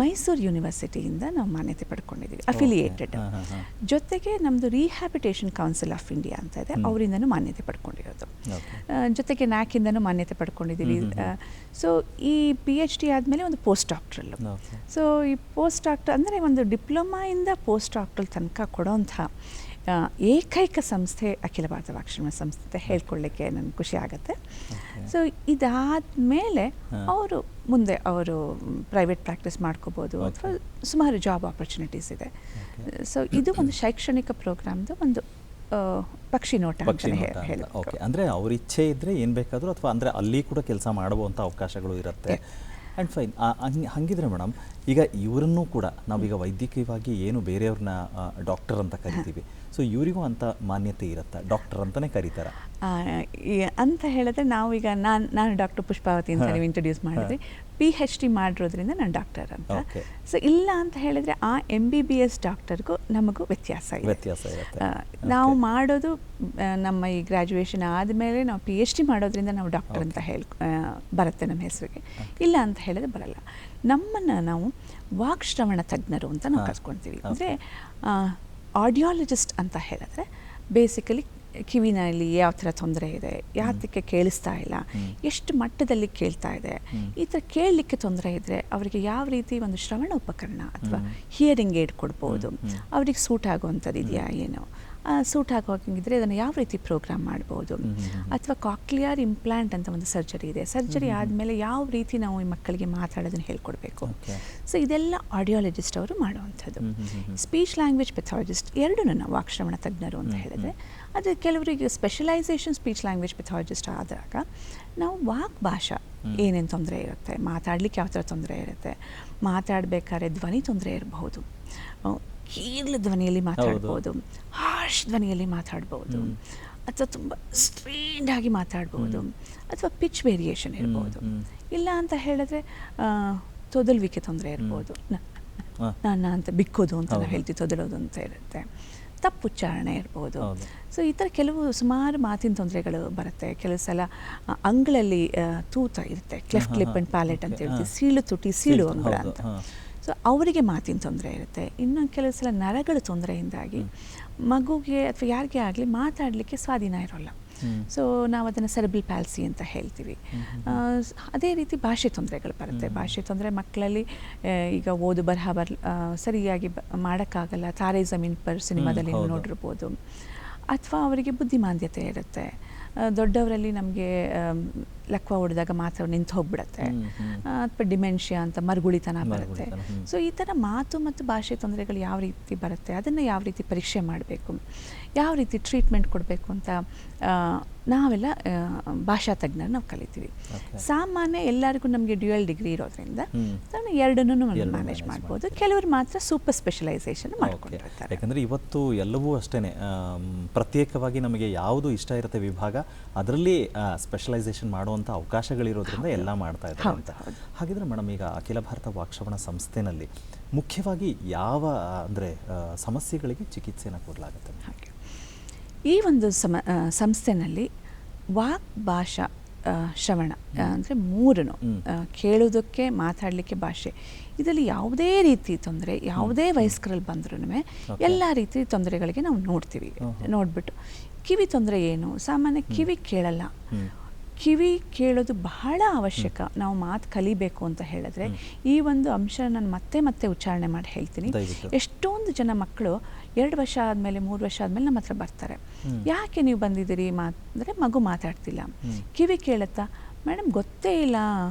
ಮೈಸೂರು ಯೂನಿವರ್ಸಿಟಿಯಿಂದ ನಾವು ಮಾನ್ಯತೆ ಪಡ್ಕೊಂಡಿದ್ದೀವಿ, ಅಫಿಲಿಯೇಟೆಡ್. ಜೊತೆಗೆ ನಮ್ಮದು ರಿಹ್ಯಾಬಿಟೇಷನ್ ಕೌನ್ಸಿಲ್ ಆಫ್ ಇಂಡಿಯಾ ಅಂತ ಇದೆ, ಅವರಿಂದನೂ ಮಾನ್ಯತೆ ಪಡ್ಕೊಂಡಿರೋದು. ಜೊತೆಗೆ NAC-ಇಂದನೂ ಮಾನ್ಯತೆ ಪಡ್ಕೊಂಡಿದ್ದೀವಿ. ಸೊ ಈ PhD ಆದಮೇಲೆ ಒಂದು ಪೋಸ್ಟ್ ಡಾಕ್ಟ್ರಲ್ಲು. ಸೊ ಈ ಪೋಸ್ಟ್ ಡಾಕ್ಟರ್ ಅಂದರೆ ಒಂದು ಡಿಪ್ಲೊಮಾಯಿಂದ ಪೋಸ್ಟ್ ಡಾಕ್ಟ್ರಲ್ ತನಕ ಕೊಡೋಂಥ ಏಕೈಕ ಸಂಸ್ಥೆ ಅಖಿಲ ಭಾರತ ವಾಕ್ಶ್ರವಣ ಸಂಸ್ಥೆ ಅಂತ ಹೇಳ್ಕೊಳ್ಳಿಕ್ಕೆ ನನಗೆ ಖುಷಿ ಆಗುತ್ತೆ. ಸೊ ಇದಾದಮೇಲೆ ಅವರು ಮುಂದೆ ಅವರು ಪ್ರೈವೇಟ್ ಪ್ರಾಕ್ಟೀಸ್ ಮಾಡ್ಕೋಬೋದು, ಅಥವಾ ಸುಮಾರು ಜಾಬ್ ಆಪರ್ಚುನಿಟೀಸ್ ಇದೆ. ಸೊ ಇದು ಒಂದು ಶೈಕ್ಷಣಿಕ ಪ್ರೋಗ್ರಾಮ್ದು ಒಂದು ಪಕ್ಷಿ ನೋಟ ಅಂತ ಹೇಳಿ. ಓಕೆ, ಅಂದರೆ ಅವ್ರ ಇಚ್ಛೆ ಇದ್ದರೆ ಏನು ಬೇಕಾದರೂ, ಅಥವಾ ಅಂದರೆ ಅಲ್ಲಿ ಕೂಡ ಕೆಲಸ ಮಾಡುವಂಥ ಅವಕಾಶಗಳು ಇರುತ್ತೆ. And fine. ಹಾಗಿದ್ರೆ ಮೇಡಮ್, ಈಗ ಇವರನ್ನೂ ಕೂಡ ನಾವೀಗ ವೈದ್ಯಕೀಯವಾಗಿ ಏನು ಬೇರೆಯವ್ರನ್ನ ಡಾಕ್ಟರ್ ಅಂತ ಕರಿತೀವಿ, ಸೊ ಇವರಿಗೂ ಅಂತ ಮಾನ್ಯತೆ ಇರುತ್ತಾ, ಡಾಕ್ಟರ್ ಅಂತಲೇ ಕರೀತಾರೆ? ಅಂತ ಹೇಳಿದ್ರೆ ನಾವೀಗ ನಾನು ಡಾಕ್ಟರ್ ಪುಷ್ಪಾವತಿ ಅಂತ ನೀವು ಇಂಟ್ರೊಡ್ಯೂಸ್ ಮಾಡಿದ್ರಿ, PhD ಮಾಡಿರೋದ್ರಿಂದ ನಾನು ಡಾಕ್ಟರ್ ಅಂತ. ಸೊ ಇಲ್ಲ ಅಂತ ಹೇಳಿದ್ರೆ ಆ MBBS ಡಾಕ್ಟರ್ಗೂ ನಮಗೂ ವ್ಯತ್ಯಾಸ ಇರುತ್ತೆ. ನಾವು ಮಾಡೋದು ನಮ್ಮ ಈ ಗ್ರ್ಯಾಜುಯೇಷನ್ ಆದಮೇಲೆ ನಾವು PhD ಮಾಡೋದ್ರಿಂದ ನಾವು ಡಾಕ್ಟರ್ ಅಂತ ಬರುತ್ತೆ ನಮ್ಮ ಹೆಸರಿಗೆ. ಇಲ್ಲ ಅಂತ ಹೇಳಿದ್ರೆ ಬರಲ್ಲ. ನಮ್ಮನ್ನು ನಾವು ವಾಕ್ಶ್ರವಣ ತಜ್ಞರು ಅಂತ ನಾವು ಕರ್ಕೊಳ್ತೀವಿ. ಅಂದರೆ ಆಡಿಯಾಲಜಿಸ್ಟ್ ಅಂತ ಹೇಳಿದ್ರೆ ಬೇಸಿಕಲಿ ಕಿವಿನಲ್ಲಿ ಯಾವ ಥರ ತೊಂದರೆ ಇದೆ, ಯಾತಕ್ಕೆ ಕೇಳಿಸ್ತಾ ಇಲ್ಲ, ಎಷ್ಟು ಮಟ್ಟದಲ್ಲಿ ಕೇಳ್ತಾ ಇದೆ, ಈ ಥರ ಕೇಳಲಿಕ್ಕೆ ತೊಂದರೆ ಇದ್ದರೆ ಅವರಿಗೆ ಯಾವ ರೀತಿ ಒಂದು ಶ್ರವಣ ಉಪಕರಣ ಅಥವಾ ಹಿಯರಿಂಗ್ ಏಡ್ ಕೊಡ್ಬೋದು, ಅವ್ರಿಗೆ ಸೂಟ್ ಆಗುವಂಥದ್ದು ಇದೆಯಾ ಏನೋ, ಸೂಟ್ ಆಗೋಂಗಿದ್ರೆ ಅದನ್ನು ಯಾವ ರೀತಿ ಪ್ರೋಗ್ರಾಮ್ ಮಾಡ್ಬೋದು, ಅಥವಾ ಕಾಕ್ಲಿಯರ್ ಇಂಪ್ಲಾಂಟ್ ಅಂತ ಒಂದು ಸರ್ಜರಿ ಇದೆ, ಸರ್ಜರಿ ಆದಮೇಲೆ ಯಾವ ರೀತಿ ನಾವು ಈ ಮಕ್ಕಳಿಗೆ ಮಾತಾಡೋದನ್ನು ಹೇಳ್ಕೊಡ್ಬೇಕು. ಸೊ ಇದೆಲ್ಲ ಆಡಿಯಾಲಜಿಸ್ಟ್ ಅವರು ಮಾಡುವಂಥದ್ದು. ಸ್ಪೀಚ್ ಲ್ಯಾಂಗ್ವೇಜ್ ಪೆಥಾಲಜಿಸ್ಟ್ ಎರಡೂ ನಾವು ವಾಕ್ಶ್ರವಣ ತಜ್ಞರು ಅಂತ ಹೇಳಿದ್ರೆ, ಆದರೆ ಕೆಲವರಿಗೆ ಸ್ಪೆಷಲೈಸೇಷನ್ ಸ್ಪೀಚ್ ಲ್ಯಾಂಗ್ವೇಜ್ ಪೆಥಾಲಜಿಸ್ಟ್ ಆದಾಗ ನಾವು ವಾಕ್ ಭಾಷಾ ಏನೇನು ತೊಂದರೆ ಇರುತ್ತೆ, ಮಾತಾಡಲಿಕ್ಕೆ ಯಾವ ಥರ ತೊಂದರೆ ಇರುತ್ತೆ, ಮಾತಾಡಬೇಕಾದ್ರೆ ಧ್ವನಿ ತೊಂದರೆ ಇರಬಹುದು, ಕೀರ್ಲ ಧ್ವನಿಯಲ್ಲಿ ಮಾತಾಡ್ಬೋದು, ಹಾರ್ಶ್ ಧ್ವನಿಯಲ್ಲಿ ಮಾತಾಡ್ಬೋದು, ಅಥವಾ ತುಂಬ ಸ್ಟ್ರೇಂಡ್ ಆಗಿ ಮಾತಾಡ್ಬೋದು, ಅಥವಾ ಪಿಚ್ ವೇರಿಯೇಷನ್ ಇರ್ಬೋದು. ಇಲ್ಲ ಅಂತ ಹೇಳಿದ್ರೆ ತೊದಲ್ವಿಕೆ ತೊಂದರೆ ಇರ್ಬೋದು, ನನ್ನ ಅಂತ ಬಿಕ್ಕೋದು ಅಂತ ನಾವು ಹೇಳ್ತೀವಿ, ತೊದಲೋದು ಅಂತ ಇರುತ್ತೆ, ತಪ್ಪು ಉಚ್ಚಾರಣೆ ಇರ್ಬೋದು. ಸೊ ಈ ಥರ ಸುಮಾರು ಮಾತಿನ ತೊಂದರೆಗಳು ಬರುತ್ತೆ. ಕೆಲವು ಸಲ ಅಂಗಳಲ್ಲಿ ತೂತ ಇರುತ್ತೆ, ಕ್ಲೆಫ್ಟ್ ಲಿಪ್ ಆ್ಯಂಡ್ ಪ್ಯಾಲೆಟ್ ಅಂತ ಹೇಳ್ತೀವಿ, ಸೀಳು ತುಟಿ ಸೀಳು ಅಂಗಳ ಅಂತ. ಸೊ ಅವರಿಗೆ ಮಾತಿನ ತೊಂದರೆ ಇರುತ್ತೆ. ಇನ್ನು ಕೆಲವು ಸಲ ನರಗಳ ತೊಂದರೆಯಿಂದಾಗಿ ಮಗುಗೆ ಅಥವಾ ಯಾರಿಗೇ ಆಗಲಿ ಮಾತಾಡಲಿಕ್ಕೆ ಸ್ವಾಧೀನ ಇರೋಲ್ಲ. ಸೊ ನಾವು ಅದನ್ನು ಸೆರೆಬ್ರಲ್ ಪ್ಯಾಲ್ಸಿ ಅಂತ ಹೇಳ್ತೀವಿ. ಅದೇ ರೀತಿ ಭಾಷೆ ತೊಂದರೆಗಳು ಬರುತ್ತೆ. ಭಾಷೆ ತೊಂದರೆ ಮಕ್ಕಳಲ್ಲಿ ಈಗ ಓದು ಬರಹ ಸರಿಯಾಗಿ ಮಾಡೋಕ್ಕಾಗಲ್ಲ, ತಾರೆ ಜಮೀನ್ ಪರ್ ಸಿನಿಮಾದಲ್ಲಿ ನೋಡಿರ್ಬೋದು. ಅಥವಾ ಅವರಿಗೆ ಬುದ್ಧಿಮಾಂದ್ಯತೆ ಇರುತ್ತೆ. ದೊಡ್ಡವರಲ್ಲಿ ನಮಗೆ ಲಕ್ವ ಹೊಡೆದಾಗ ಮಾತ್ರ ನಿಂತು ಹೋಗ್ಬಿಡತ್ತೆ, ಅಥವಾ ಡಿಮೆನ್ಷಿಯಾ ಅಂತ ಮರುಗುಳಿತನ ಬರುತ್ತೆ. ಸೊ ಈ ಥರ ಮಾತು ಮತ್ತು ಭಾಷೆ ತೊಂದರೆಗಳು ಯಾವ ರೀತಿ ಬರುತ್ತೆ, ಅದನ್ನು ಯಾವ ರೀತಿ ಪರೀಕ್ಷೆ ಮಾಡಬೇಕು, ಯಾವ ರೀತಿ ಟ್ರೀಟ್ಮೆಂಟ್ ಕೊಡಬೇಕು ಅಂತ ನಾವೆಲ್ಲ ಭಾಷಾ ತಜ್ಞರು ನಾವು ಕಲಿತೀವಿ. ಸಾಮಾನ್ಯ ಎಲ್ಲರಿಗೂ ನಮಗೆ ಡ್ಯುಯಲ್ ಡಿಗ್ರಿ ಇರೋದ್ರಿಂದ ನಾವು ಎರಡನ್ನೂ ಮ್ಯಾನೇಜ್ ಮಾಡ್ಬೋದು. ಕೆಲವರು ಮಾತ್ರ ಸೂಪರ್ ಸ್ಪೆಷಲೈಸೇಷನ್ ಮಾಡ್ಕೊಂಡಿರ್ತಾರೆ. ಯಾಕಂದರೆ ಇವತ್ತು ಎಲ್ಲವೂ ಅಷ್ಟೇ ಪ್ರತ್ಯೇಕವಾಗಿ ನಮಗೆ ಯಾವುದು ಇಷ್ಟ ಇರುತ್ತೆ ವಿಭಾಗ, ಅದರಲ್ಲಿ ಸ್ಪೆಷಲೈಸೇಷನ್ ಮಾಡುವಂಥ ಅವಕಾಶಗಳಿರೋದ್ರಿಂದ ಎಲ್ಲ ಮಾಡ್ತಾ ಇದ್ದಾರೆ ಅಂತ. ಹಾಗಿದ್ರೆ ಮೇಡಮ್, ಈಗ ಅಖಿಲ ಭಾರತ ವಾಕ್ಶ್ರವಣ ಸಂಸ್ಥೆನಲ್ಲಿ ಮುಖ್ಯವಾಗಿ ಯಾವ ಅಂದರೆ ಸಮಸ್ಯೆಗಳಿಗೆ ಚಿಕಿತ್ಸೆಯನ್ನು ಕೊಡಲಾಗುತ್ತೆ? ಈ ಒಂದು ಸಂಸ್ಥೆನಲ್ಲಿ ವಾಕ್ ಭಾಷಾ ಶ್ರವಣ ಅಂದರೆ ಮೂರನ್ನು, ಕೇಳೋದಕ್ಕೆ, ಮಾತಾಡಲಿಕ್ಕೆ, ಭಾಷೆ, ಇದರಲ್ಲಿ ಯಾವುದೇ ರೀತಿ ತೊಂದರೆ ಯಾವುದೇ ವಯಸ್ಕರಲ್ಲಿ ಬಂದ್ರೂ ಎಲ್ಲ ರೀತಿ ತೊಂದರೆಗಳಿಗೆ ನಾವು ನೋಡ್ಬಿಟ್ಟು ಕಿವಿ ತೊಂದರೆ ಏನು, ಸಾಮಾನ್ಯ ಕಿವಿ ಕೇಳಲ್ಲ, ಕಿವಿ ಕೇಳೋದು ಬಹಳ ಅವಶ್ಯಕ. ನಾವು ಮಾತು ಕಲಿಬೇಕು ಅಂತ ಹೇಳಿದ್ರೆ ಈ ಒಂದು ಅಂಶ ನಾನು ಮತ್ತೆ ಉಚ್ಚಾರಣೆ ಮಾಡಿ ಹೇಳ್ತೀನಿ. ಎಷ್ಟೊಂದು ಜನ ಮಕ್ಕಳು 2 ವರ್ಷ ಆದಮೇಲೆ 3 ವರ್ಷ ಆದಮೇಲೆ ನಮ್ಮ ಹತ್ರ ಬರ್ತಾರೆ. ಯಾಕೆ ನೀವು ಬಂದಿದ್ದೀರಿ ಅಂದರೆ ಮಗು ಮಾತಾಡ್ತಿಲ್ಲ. ಕಿವಿ ಕೇಳುತ್ತಾ? ಮೇಡಮ್ ಗೊತ್ತೇ ಇಲ್ಲ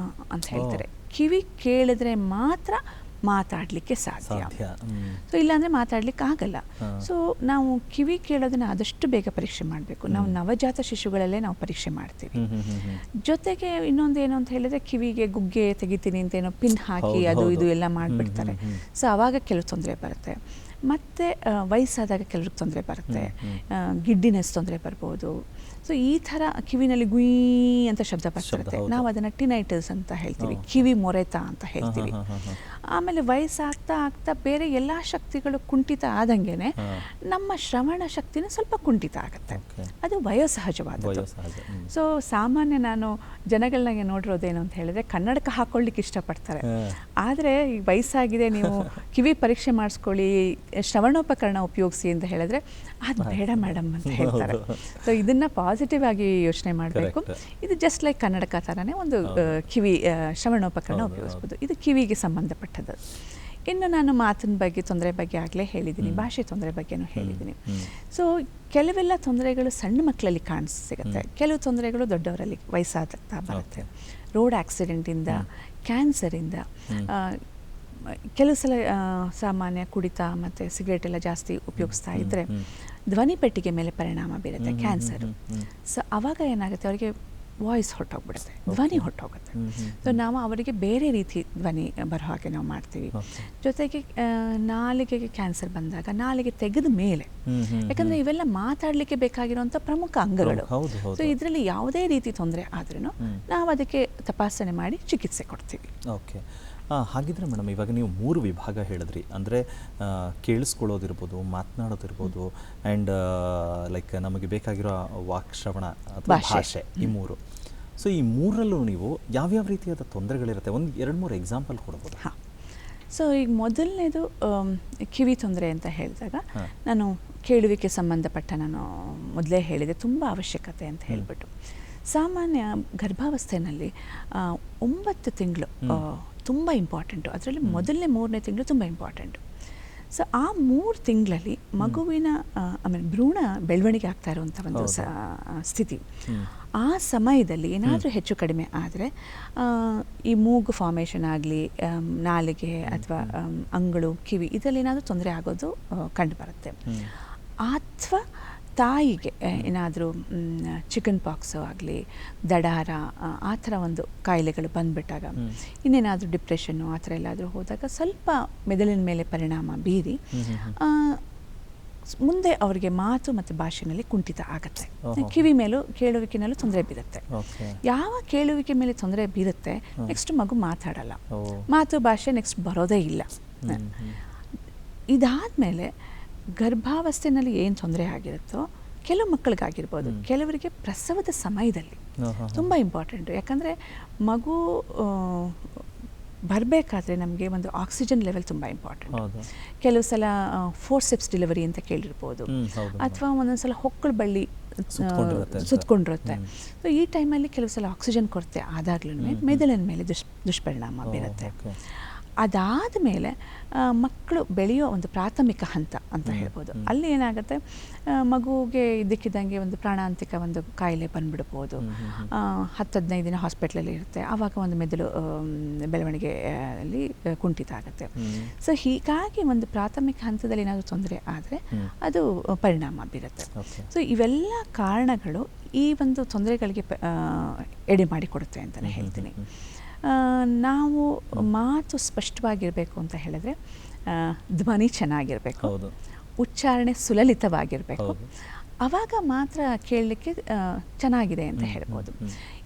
ಅಂತ ಹೇಳ್ತಾರೆ. ಕಿವಿ ಕೇಳಿದ್ರೆ ಮಾತ್ರ ಮಾತಾಡಲಿಕ್ಕೆ ಸಾಧ್ಯ. ಸೊ ಇಲ್ಲಾಂದರೆ ಮಾತಾಡ್ಲಿಕ್ಕೆ ಆಗಲ್ಲ. ಸೊ ನಾವು ಕಿವಿ ಕೇಳೋದನ್ನ ಆದಷ್ಟು ಬೇಗ ಪರೀಕ್ಷೆ ಮಾಡಬೇಕು. ನಾವು ನವಜಾತ ಶಿಶುಗಳಲ್ಲೇ ನಾವು ಪರೀಕ್ಷೆ ಮಾಡ್ತೀವಿ. ಜೊತೆಗೆ ಇನ್ನೊಂದು ಏನು ಅಂತ ಹೇಳಿದ್ರೆ, ಕಿವಿಗೆ ಗುಗ್ಗೆ ತೆಗಿತೀನಿ ಅಂತ ಏನೋ ಪಿನ್ ಹಾಕಿ ಅದು ಇದು ಎಲ್ಲ ಮಾಡಿಬಿಡ್ತಾರೆ. ಸೊ ಆವಾಗ ಕೆಲವು ತೊಂದರೆ ಬರುತ್ತೆ. ಮತ್ತು ವಯಸ್ಸಾದಾಗ ಕೆಲವ್ರಿಗೆ ತೊಂದರೆ ಬರುತ್ತೆ, ಗಿಡ್ಡಿನೆಸ್ ತೊಂದರೆ ಬರ್ಬೋದು. ಸೊ ಈ ಥರ ಕಿವಿನಲ್ಲಿ ಗುಯ್ ಅಂತ ಶಬ್ದ ಬರ್ತಿರುತ್ತೆ. ನಾವು ಅದನ್ನು ಟಿನೈಟಸ್ ಅಂತ ಹೇಳ್ತೀವಿ, ಕಿವಿ ಮೊರೆತ ಅಂತ ಹೇಳ್ತೀವಿ. ಆಮೇಲೆ ವಯಸ್ಸಾಗ್ತಾ ಆಗ್ತಾ ಬೇರೆ ಎಲ್ಲ ಶಕ್ತಿಗಳು ಕುಂಠಿತ ಆದಂಗೆ ನಮ್ಮ ಶ್ರವಣ ಶಕ್ತಿನ ಸ್ವಲ್ಪ ಕುಂಠಿತ ಆಗುತ್ತೆ. ಅದು ವಯೋಸಹಜವಾದದ್ದು. ಸೊ ಸಾಮಾನ್ಯ ನಾನು ಜನಗಳನ್ನಾಗೆ ನೋಡಿರೋದೇನು ಅಂತ ಹೇಳಿದ್ರೆ, ಕನ್ನಡಕ ಹಾಕೊಳ್ಳಿಕ್ಕೆ ಇಷ್ಟಪಡ್ತಾರೆ. ಆದರೆ ಈಗ ವಯಸ್ಸಾಗಿದೆ, ನೀವು ಕಿವಿ ಪರೀಕ್ಷೆ ಮಾಡಿಸ್ಕೊಳ್ಳಿ, ಶ್ರವಣೋಪಕರಣ ಉಪಯೋಗಿಸಿ ಅಂತ ಹೇಳಿದ್ರೆ ಅದು ಬೇಡ ಮೇಡಮ್ ಅಂತ ಹೇಳ್ತಾರೆ. ಸೊ ಇದನ್ನು ಪಾಸಿಟಿವ್ ಆಗಿ ಯೋಚನೆ ಮಾಡಬೇಕು. ಇದು ಜಸ್ಟ್ ಲೈಕ್ ಕನ್ನಡಕ ಥರನೇ ಒಂದು ಕಿವಿ ಶ್ರವಣೋಪಕರಣ ಉಪಯೋಗಿಸ್ಬೋದು. ಇದು ಕಿವಿಗೆ ಸಂಬಂಧಪಟ್ಟದ್ದು. ಇನ್ನು ನಾನು ಮಾತಿನ ಬಗ್ಗೆ ತೊಂದರೆ ಬಗ್ಗೆ ಆಗಲೇ ಹೇಳಿದ್ದೀನಿ, ಭಾಷೆ ತೊಂದರೆ ಬಗ್ಗೆನೂ ಹೇಳಿದ್ದೀನಿ. ಸೊ ಕೆಲವೆಲ್ಲ ತೊಂದರೆಗಳು ಸಣ್ಣ ಮಕ್ಕಳಲ್ಲಿ ಸಿಗುತ್ತೆ, ಕೆಲವು ತೊಂದರೆಗಳು ದೊಡ್ಡವರಲ್ಲಿ ವಯಸ್ಸಾಗ್ತಾ ಬರುತ್ತೆ. ರೋಡ್ ಆಕ್ಸಿಡೆಂಟಿಂದ, ಕ್ಯಾನ್ಸರಿಂದ, ಕೆಲವು ಸಲ ಸಾಮಾನ್ಯ ಕುಡಿತ ಮತ್ತು ಸಿಗರೇಟ್ ಎಲ್ಲ ಜಾಸ್ತಿ ಉಪಯೋಗಿಸ್ತಾ ಇದ್ದರೆ ಧ್ವನಿ ಪೆಟ್ಟಿಗೆ ಮೇಲೆ ಪರಿಣಾಮ ಬೀರುತ್ತೆ ಕ್ಯಾನ್ಸರು. ಸೊ ಆವಾಗ ಏನಾಗುತ್ತೆ, ಅವರಿಗೆ ವಾಯ್ಸ್ ಹೊರಟೋಗ್ಬಿಡುತ್ತೆ, ಧ್ವನಿ ಹೊರಟೋಗುತ್ತೆ. ಸೊ ನಾವು ಅವರಿಗೆ ಬೇರೆ ರೀತಿ ಧ್ವನಿ ಬರೋ ಹಾಗೆ ನಾವು ಮಾಡ್ತೀವಿ. ಜೊತೆಗೆ ನಾಲಿಗೆಗೆ ಕ್ಯಾನ್ಸರ್ ಬಂದಾಗ ನಾಲಿಗೆ ತೆಗೆದ ಮೇಲೆ, ಯಾಕಂದರೆ ಇವೆಲ್ಲ ಮಾತಾಡಲಿಕ್ಕೆ ಬೇಕಾಗಿರುವಂಥ ಪ್ರಮುಖ ಅಂಗಗಳು. ಸೊ ಇದರಲ್ಲಿ ಯಾವುದೇ ರೀತಿ ತೊಂದರೆ ಆದ್ರೂ ನಾವು ಅದಕ್ಕೆ ತಪಾಸಣೆ ಮಾಡಿ ಚಿಕಿತ್ಸೆ ಕೊಡ್ತೀವಿ. ಓಕೆ, ಹಾಗಿದ್ರೆ ಮೇಡಮ್, ಇವಾಗ ನೀವು 3 ವಿಭಾಗ ಹೇಳಿದ್ರಿ, ಅಂದರೆ ಕೇಳಿಸ್ಕೊಳ್ಳೋದಿರ್ಬೋದು, ಮಾತನಾಡೋದಿರ್ಬೋದು, ಆ್ಯಂಡ್ ಲೈಕ್ ನಮಗೆ ಬೇಕಾಗಿರೋ ವಾಕ್ಶ್ರವಣ ಅಥವಾ ಭಾಷೆ, ಈ 3. ಸೊ ಈ 3ರಲ್ಲೂ ನೀವು ಯಾವ್ಯಾವ ರೀತಿಯಾದ ತೊಂದರೆಗಳಿರುತ್ತೆ, ಒಂದು 2-3 ಎಕ್ಸಾಂಪಲ್ ಕೊಡ್ಬೋದು? ಹಾಂ, ಸೊ ಈಗ ಮೊದಲನೇದು ಕಿವಿ ತೊಂದರೆ ಅಂತ ಹೇಳಿದಾಗ ನಾನು ಕೇಳುವಿಕೆ ಸಂಬಂಧಪಟ್ಟ ನಾನು ಮೊದಲೇ ಹೇಳಿದೆ, ತುಂಬ ಅವಶ್ಯಕತೆ ಅಂತ ಹೇಳಿಬಿಟ್ಟು. ಸಾಮಾನ್ಯ ಗರ್ಭಾವಸ್ಥೆಯಲ್ಲಿ 9 ತಿಂಗಳು ತುಂಬ ಇಂಪಾರ್ಟೆಂಟು. ಅದರಲ್ಲಿ ಮೊದಲನೇ 3ನೇ ತಿಂಗಳು ತುಂಬ ಇಂಪಾರ್ಟೆಂಟು. ಸೊ ಆ 3 ತಿಂಗಳಲ್ಲಿ ಮಗುವಿನ ಆಮೇಲೆ ಭ್ರೂಣ ಬೆಳವಣಿಗೆ ಆಗ್ತಾ ಇರುವಂಥ ಒಂದು ಸ್ಥಿತಿ. ಆ ಸಮಯದಲ್ಲಿ ಏನಾದರೂ ಹೆಚ್ಚು ಕಡಿಮೆ ಆದರೆ ಈ ಮೂಗು ಫಾರ್ಮೇಷನ್ ಆಗಲಿ, ನಾಲಿಗೆ ಅಥವಾ ಅಂಗಳು, ಕಿವಿ, ಇದರಲ್ಲಿ ಏನಾದರೂ ತೊಂದರೆ ಆಗೋದು ಕಂಡುಬರುತ್ತೆ. ಅಥವಾ ತಾಯಿಗೆ ಏನಾದರೂ ಚಿಕನ್ ಪಾಕ್ಸು ಆಗಲಿ, ದಡಾರ, ಆ ಥರ ಒಂದು ಕಾಯಿಲೆಗಳು ಬಂದುಬಿಟ್ಟಾಗ, ಇನ್ನೇನಾದರೂ ಡಿಪ್ರೆಷನ್ನು ಆ ಥರ ಎಲ್ಲಾದರೂ ಹೋದಾಗ ಸ್ವಲ್ಪ ಮೆದುಳಿನ ಮೇಲೆ ಪರಿಣಾಮ ಬೀರಿ ಮುಂದೆ ಅವರಿಗೆ ಮಾತು ಮತ್ತು ಭಾಷೆಯಲ್ಲಿ ಕುಂಠಿತ ಆಗುತ್ತೆ. ಕಿವಿ ಮೇಲೂ ಕೇಳುವಿಕೆನಲ್ಲೂ ತೊಂದರೆ ಬೀರುತ್ತೆ. ಯಾವ ಕೇಳುವಿಕೆ ಮೇಲೆ ತೊಂದರೆ ಬೀರುತ್ತೆ, ನೆಕ್ಸ್ಟ್ ಮಗು ಮಾತಾಡಲ್ಲ, ಮಾತು ಭಾಷೆ ನೆಕ್ಸ್ಟ್ ಬರೋದೇ ಇಲ್ಲ. ಇದಾದಮೇಲೆ ಗರ್ಭಾವಸ್ಥೆಯಲ್ಲಿ ಏನು ತೊಂದರೆ ಆಗಿರುತ್ತೋ, ಕೆಲವು ಮಕ್ಕಳಿಗಾಗಿರ್ಬೋದು, ಕೆಲವರಿಗೆ ಪ್ರಸವದ ಸಮಯದಲ್ಲಿ ತುಂಬ ಇಂಪಾರ್ಟೆಂಟು. ಯಾಕಂದರೆ ಮಗು ಬರಬೇಕಾದ್ರೆ ನಮಗೆ ಒಂದು ಆಕ್ಸಿಜನ್ ಲೆವೆಲ್ ತುಂಬ ಇಂಪಾರ್ಟೆಂಟ್. ಕೆಲವು ಸಲ ಫೋರ್ಸೆಪ್ಸ್ ಡೆಲಿವರಿ ಅಂತ ಕೇಳಿರ್ಬೋದು, ಅಥವಾ ಒಂದೊಂದು ಸಲ ಹೊಕ್ಕಳು ಬಳ್ಳಿ ಸುತ್ತಕೊಂಡಿರುತ್ತೆ. ಸೊ ಈ ಟೈಮಲ್ಲಿ ಕೆಲವು ಸಲ ಆಕ್ಸಿಜನ್ ಕೊರತೆ ಆದಾಗ್ಲೂ ಮೆದುಳಿನ ಮೇಲೆ ದುಷ್ಪರಿಣಾಮ ಬೀರುತ್ತೆ. ಅದಾದ ಮೇಲೆ ಮಕ್ಕಳು ಬೆಳೆಯೋ ಒಂದು ಪ್ರಾಥಮಿಕ ಹಂತ ಅಂತ ಹೇಳ್ಬೋದು. ಅಲ್ಲಿ ಏನಾಗುತ್ತೆ, ಮಗುವಿಗೆ ಇದ್ದಕ್ಕಿದ್ದಂಗೆ ಒಂದು ಪ್ರಾಣಾಂತಿಕ ಒಂದು ಕಾಯಿಲೆ ಬಂದುಬಿಡ್ಬೋದು. 10-15 ದಿನ ಹಾಸ್ಪಿಟ್ಲಲ್ಲಿ ಇರುತ್ತೆ. ಆವಾಗ ಒಂದು ಮೆದುಳು ಬೆಳವಣಿಗೆಯಲ್ಲಿ ಕುಂಠಿತ ಆಗುತ್ತೆ. ಸೊ ಹೀಗಾಗಿ ಒಂದು ಪ್ರಾಥಮಿಕ ಹಂತದಲ್ಲಿ ಏನಾದರೂ ತೊಂದರೆ ಆದರೆ ಅದು ಪರಿಣಾಮ ಬೀರುತ್ತೆ. ಸೊ ಇವೆಲ್ಲ ಕಾರಣಗಳು ಈ ಒಂದು ತೊಂದರೆಗಳಿಗೆ ಎಡೆ ಮಾಡಿಕೊಡುತ್ತೆ ಅಂತಲೇ ಹೇಳ್ತೀನಿ. ನಾವು ಮಾತು ಸ್ಪಷ್ಟವಾಗಿರಬೇಕು ಅಂತ ಹೇಳಿದ್ರೆ ಧ್ವನಿ ಚೆನ್ನಾಗಿರಬೇಕು, ಉಚ್ಚಾರಣೆ ಸುಲಲಿತವಾಗಿರಬೇಕು. ಆವಾಗ ಮಾತ್ರ ಕೇಳಲಿಕ್ಕೆ ಚೆನ್ನಾಗಿದೆ ಅಂತ ಹೇಳ್ಬೋದು.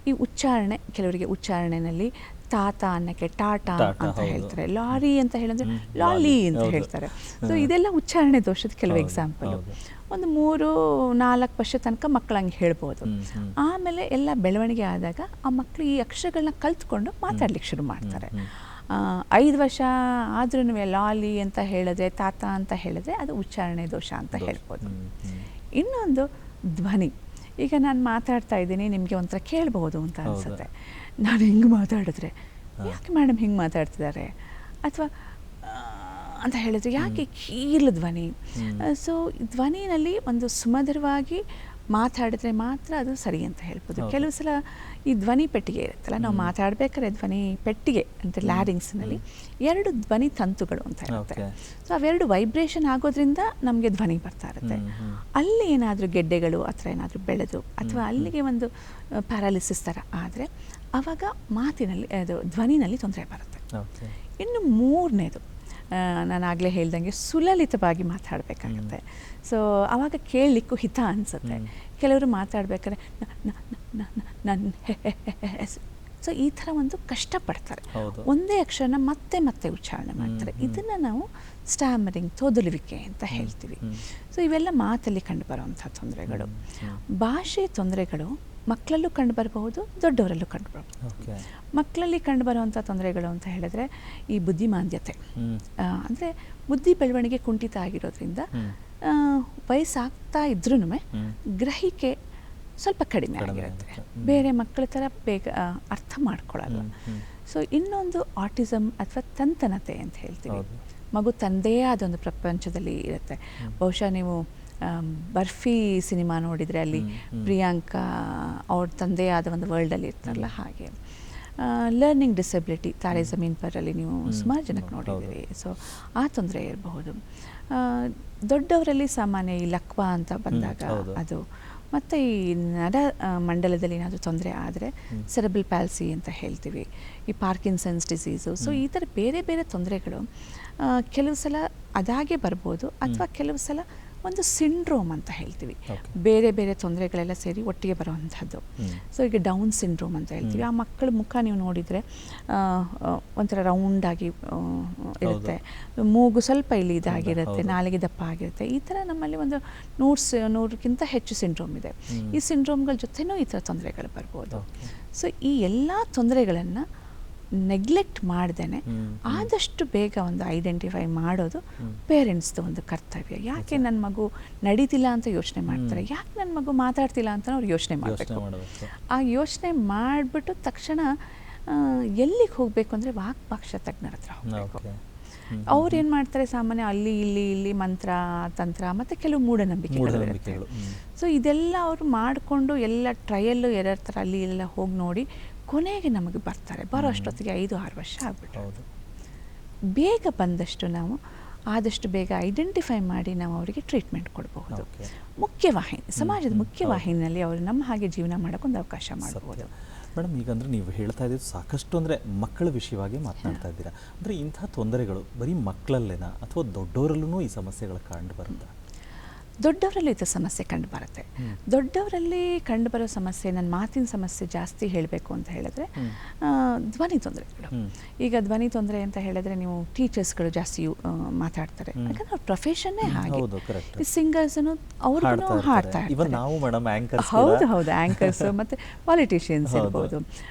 ಈ ಉಚ್ಚಾರಣೆ, ಕೆಲವರಿಗೆ ಉಚ್ಚಾರಣೆಯಲ್ಲಿ ತಾತ ಅನ್ನಕ್ಕೆ ಟಾಟಾ ಅಂತ ಹೇಳ್ತಾರೆ, ಲಾರಿ ಅಂತ ಹೇಳಿದ್ರೆ ಲಾಲಿ ಅಂತ ಹೇಳ್ತಾರೆ. ಸೊ ಇದೆಲ್ಲ ಉಚ್ಚಾರಣೆ ದೋಷದ ಕೆಲವು ಎಕ್ಸಾಂಪಲು. ಒಂದು 3-4 ವರ್ಷ ತನಕ ಮಕ್ಕಳು ಹಂಗೆ ಹೇಳ್ಬೋದು. ಆಮೇಲೆ ಎಲ್ಲ ಬೆಳವಣಿಗೆ ಆದಾಗ ಆ ಮಕ್ಕಳು ಈ ಅಕ್ಷರಗಳನ್ನ ಕಲ್ತ್ಕೊಂಡು ಮಾತಾಡ್ಲಿಕ್ಕೆ ಶುರು ಮಾಡ್ತಾರೆ. 5 ವರ್ಷ ಆದ್ರೂ ಲಾಲಿ ಅಂತ ಹೇಳಿದ್ರೆ, ತಾತ ಅಂತ ಹೇಳಿದ್ರೆ ಅದು ಉಚ್ಚಾರಣೆ ದೋಷ ಅಂತ ಹೇಳ್ಬೋದು. ಇನ್ನೊಂದು ಧ್ವನಿ. ಈಗ ನಾನು ಮಾತಾಡ್ತಾ ಇದ್ದೀನಿ, ನಿಮಗೆ ಒಂಥರ ಕೇಳಬಹುದು ಅಂತ ಅನಿಸುತ್ತೆ. ನಾನು ಹಿಂಗೆ ಮಾತಾಡಿದ್ರೆ ಯಾಕೆ ಮೇಡಮ್ ಹಿಂಗೆ ಮಾತಾಡ್ತಿದ್ದಾರೆ, ಅಥವಾ ಅಂತ ಹೇಳಿದ್ರೆ ಯಾಕೆ ಕೀರ್ಲ ಧ್ವನಿ. ಸೊ ಧ್ವನಿನಲ್ಲಿ ಒಂದು ಸುಮಧುರವಾಗಿ ಮಾತಾಡಿದ್ರೆ ಮಾತ್ರ ಅದು ಸರಿ ಅಂತ ಹೇಳ್ಬೋದು. ಕೆಲವು ಸಲ ಈ ಧ್ವನಿ ಪೆಟ್ಟಿಗೆ ಇರುತ್ತಲ್ಲ, ನಾವು ಮಾತಾಡಬೇಕಾದ್ರೆ ಧ್ವನಿ ಪೆಟ್ಟಿಗೆ ಅಂತ ಲ್ಯಾರಿಂಗ್ಸ್ನಲ್ಲಿ 2 ಧ್ವನಿ ತಂತುಗಳು ಅಂತ ಇರುತ್ತೆ. ಸೊ ಅವೆರಡು ವೈಬ್ರೇಷನ್ ಆಗೋದ್ರಿಂದ ನಮಗೆ ಧ್ವನಿ ಬರ್ತಾ ಇರುತ್ತೆ. ಅಲ್ಲಿ ಏನಾದರೂ ಗೆಡ್ಡೆಗಳು ಆ ಥರ ಏನಾದರೂ ಬೆಳೆದು, ಅಥವಾ ಅಲ್ಲಿಗೆ ಒಂದು ಪ್ಯಾರಾಲಿಸಿಸ್ ಥರ ಆದರೆ ಆವಾಗ ಮಾತಿನಲ್ಲಿ ಅದು ಧ್ವನಿನಲ್ಲಿ ತೊಂದರೆ ಬರುತ್ತೆ. ಇನ್ನು 3ನೇದು, ನಾನು ಆಗಲೇ ಹೇಳ್ದಂಗೆ ಸುಲಲಿತವಾಗಿ ಮಾತಾಡಬೇಕಾಗತ್ತೆ. ಸೊ ಆವಾಗ ಕೇಳಲಿಕ್ಕೂ ಹಿತ ಅನಿಸುತ್ತೆ. ಕೆಲವರು ಮಾತಾಡ್ಬೇಕಾದ್ರೆ ನನ್ನ ಸೊ ಈ ಥರ ಒಂದು ಕಷ್ಟಪಡ್ತಾರೆ, ಒಂದೇ ಅಕ್ಷರನ ಮತ್ತೆ ಮತ್ತೆ ಉಚ್ಚಾರಣೆ ಮಾಡ್ತಾರೆ. ಇದನ್ನು ನಾವು ಸ್ಟ್ಯಾಮರಿಂಗ್, ತೋದಲುವಿಕೆ ಅಂತ ಹೇಳ್ತೀವಿ. ಸೊ ಇವೆಲ್ಲ ಮಾತಲ್ಲಿ ಕಂಡುಬರುವಂಥ ತೊಂದರೆಗಳು. ಭಾಷೆ ತೊಂದರೆಗಳು ಮಕ್ಕಳಲ್ಲೂ ಕಂಡುಬರಬಹುದು, ದೊಡ್ಡವರಲ್ಲೂ ಕಂಡುಬರಬಹುದು. ಮಕ್ಕಳಲ್ಲಿ ಕಂಡುಬರುವಂಥ ತೊಂದರೆಗಳು ಅಂತ ಹೇಳಿದ್ರೆ ಈ ಬುದ್ಧಿಮಾಂದ್ಯತೆ, ಅಂದರೆ ಬುದ್ಧಿ ಬೆಳವಣಿಗೆ ಕುಂಠಿತ ಆಗಿರೋದ್ರಿಂದ ವಯಸ್ಸಾಗ್ತಾ ಇದ್ರೂ ಗ್ರಹಿಕೆ ಸ್ವಲ್ಪ ಕಡಿಮೆ ಆಗಿರುತ್ತೆ, ಬೇರೆ ಮಕ್ಕಳ ಥರ ಬೇಗ ಅರ್ಥ ಮಾಡ್ಕೊಳ್ಳಲ್ಲ. ಸೊ ಇನ್ನೊಂದು ಆಟಿಸಮ್ ಅಥವಾ ತಂತನತೆ ಅಂತ ಹೇಳ್ತೀವಿ. ಮಗು ತಂದೆಯೇ ಆದೊಂದು ಪ್ರಪಂಚದಲ್ಲಿ ಇರುತ್ತೆ. ಬಹುಶಃ ನೀವು ಬರ್ಫಿ ಸಿನಿಮಾ ನೋಡಿದರೆ ಅಲ್ಲಿ ಪ್ರಿಯಾಂಕಾ ಅವ್ರ ತಂದೆ ಆದ ಒಂದು ವರ್ಲ್ಡಲ್ಲಿ ಇರ್ತಾರಲ್ಲ, ಹಾಗೆ ಲರ್ನಿಂಗ್ ಡಿಸಬಿಲಿಟಿ ತಾರೆ ಜಮೀನ್ ಪರಲ್ಲಿ ನೀವು ಸುಮಾರು ಜನಕ್ಕೆ ನೋಡಿದ್ದೀರಿ. ಸೊ ಆ ತೊಂದರೆ ಇರಬಹುದು. ದೊಡ್ಡವರಲ್ಲಿ ಸಾಮಾನ್ಯ ಈ ಲಕ್ವಾ ಅಂತ ಬಂದಾಗ ಅದು ಮತ್ತು ಈ ನರ ಮಂಡಲದಲ್ಲಿ ಏನಾದರೂ ತೊಂದರೆ ಆದರೆ ಸೆರೆಬ್ರಲ್ ಪ್ಯಾಲ್ಸಿ ಅಂತ ಹೇಳ್ತೀವಿ, ಈ ಪಾರ್ಕಿನ್ಸನ್ಸ್ ಡಿಸೀಸು. ಸೊ ಈ ಥರ ಬೇರೆ ಬೇರೆ ತೊಂದರೆಗಳು ಕೆಲವು ಸಲ ಅದಾಗೆ ಬರ್ಬೋದು, ಅಥವಾ ಕೆಲವು ಸಲ ಒಂದು ಸಿಂಡ್ರೋಮ್ ಅಂತ ಹೇಳ್ತೀವಿ, ಬೇರೆ ಬೇರೆ ತೊಂದರೆಗಳೆಲ್ಲ ಸೇರಿ ಒಟ್ಟಿಗೆ ಬರುವಂಥದ್ದು. ಸೊ ಈಗ ಡೌನ್ ಸಿಂಡ್ರೋಮ್ ಅಂತ ಹೇಳ್ತೀವಿ. ಆ ಮಕ್ಕಳ ಮುಖ ನೀವು ನೋಡಿದರೆ ಒಂಥರ ರೌಂಡಾಗಿ ಇರುತ್ತೆ, ಮೂಗು ಸ್ವಲ್ಪ ಇಲ್ಲಿ ಇದಾಗಿರುತ್ತೆ, ನಾಲಿಗೆ ದಪ್ಪ ಆಗಿರುತ್ತೆ. ಈ ಥರ ನಮ್ಮಲ್ಲಿ ಒಂದು 100ಕ್ಕಿಂತ ಹೆಚ್ಚು ಸಿಂಡ್ರೋಮ್ ಇದೆ. ಈ ಸಿಂಡ್ರೋಮ್ಗಳ ಜೊತೆನೂ ಈ ಥರ ತೊಂದರೆಗಳು ಬರ್ಬೋದು. ಸೊ ಈ ಎಲ್ಲ ತೊಂದರೆಗಳನ್ನು ನೆಗ್ಲೆಕ್ಟ್ ಮಾಡ್ದೇನೆ ಆದಷ್ಟು ಬೇಗ ಒಂದು ಐಡೆಂಟಿಫೈ ಮಾಡೋದು ಪೇರೆಂಟ್ಸ್ದು ಒಂದು ಕರ್ತವ್ಯ. ಯಾಕೆ ನನ್ನ ಮಗು ನಡೀತಿಲ್ಲ ಅಂತ ಯೋಚನೆ ಮಾಡ್ತಾರೆ, ಯಾಕೆ ನನ್ನ ಮಗು ಮಾತಾಡ್ತಿಲ್ಲ ಅಂತ ಅವ್ರು ಯೋಚನೆ ಮಾಡಬೇಕು. ಆ ಯೋಚನೆ ಮಾಡಿಬಿಟ್ಟು ತಕ್ಷಣ ಎಲ್ಲಿಗೆ ಹೋಗಬೇಕು ಅಂದರೆ ವಾಕ್ಭಾಷಾ ತಜ್ಞರ ಹತ್ರ ಹೋಗಬೇಕು. ಅವ್ರು ಏನು ಮಾಡ್ತಾರೆ, ಸಾಮಾನ್ಯ ಅಲ್ಲಿ ಇಲ್ಲಿ ಮಂತ್ರ ತಂತ್ರ ಮತ್ತು ಕೆಲವು ಮೂಢನಂಬಿಕೆಗಳು. ಸೊ ಇದೆಲ್ಲ ಅವರು ಮಾಡಿಕೊಂಡು ಎಲ್ಲ ಟ್ರಯಲ್ಲು ಎರರ್ ಥರ ಅಲ್ಲಿ ಎಲ್ಲ ಹೋಗಿ ನೋಡಿ ಕೊನೆಗೆ ನಮಗೆ ಬರ್ತಾರೆ. ಬರೋ ಅಷ್ಟೊತ್ತಿಗೆ 5-6 ವರ್ಷ ಆಗ್ಬಿಟ್ಟು. ಬೇಗ ಬಂದಷ್ಟು ನಾವು ಆದಷ್ಟು ಬೇಗ ಐಡೆಂಟಿಫೈ ಮಾಡಿ ನಾವು ಅವರಿಗೆ ಟ್ರೀಟ್ಮೆಂಟ್ ಕೊಡಬಹುದು. ಮುಖ್ಯವಾಹಿನಿ, ಸಮಾಜದ ಮುಖ್ಯವಾಹಿನಿಯಲ್ಲಿ ಅವರು ನಮ್ಮ ಹಾಗೆ ಜೀವನ ಮಾಡೋಕ್ಕೊಂದು ಅವಕಾಶ ಮಾಡಬಹುದು. ಮೇಡಮ್, ಈಗ ಅಂದರೆ ನೀವು ಹೇಳ್ತಾ ಇದ್ದೀವಿ ಸಾಕಷ್ಟು ಅಂದರೆ ಮಕ್ಕಳ ವಿಷಯವಾಗಿ ಮಾತನಾಡ್ತಾ ಇದ್ದೀರಾ. ಅಂದರೆ ಇಂಥ ತೊಂದರೆಗಳು ಬರೀ ಮಕ್ಕಳಲ್ಲೇನಾ ಅಥವಾ ದೊಡ್ಡವರಲ್ಲೂ ಈ ಸಮಸ್ಯೆಗಳು ಕಂಡು ಬರುತ್ತಾ? ದೊಡ್ಡವರಲ್ಲಿ ಇದು ಸಮಸ್ಯೆ ಕಂಡು ಬರುತ್ತೆ. ದೊಡ್ಡವರಲ್ಲಿ ಕಂಡುಬರೋ ಸಮಸ್ಯೆ, ನನ್ನ ಮಾತಿನ ಸಮಸ್ಯೆ ಜಾಸ್ತಿ ಹೇಳಬೇಕು ಅಂತ ಹೇಳಿದ್ರೆ ಧ್ವನಿ ತೊಂದರೆಗಳು. ಈಗ ಧ್ವನಿ ತೊಂದರೆ ಅಂತ ಹೇಳಿದ್ರೆ ನೀವು ಟೀಚರ್ಸ್ಗಳು ಜಾಸ್ತಿ ಮಾತಾಡ್ತಾರೆ, ಯಾಕಂದ್ರೆ ಅವ್ರ ಪ್ರೊಫೆಷನ್ನೇ ಹಾಗೆ. ಈ ಸಿಂಗರ್ಸ್ನು ಅವ್ರಿಗೂ ಹಾಡ್ತಾ ಇರ್ತಾರೆ. ಹೌದು, ಆ್ಯಂಕರ್ಸ್ ಮತ್ತು ಪಾಲಿಟಿಷಿಯನ್ಸ್ ಇರ್ಬೋದು,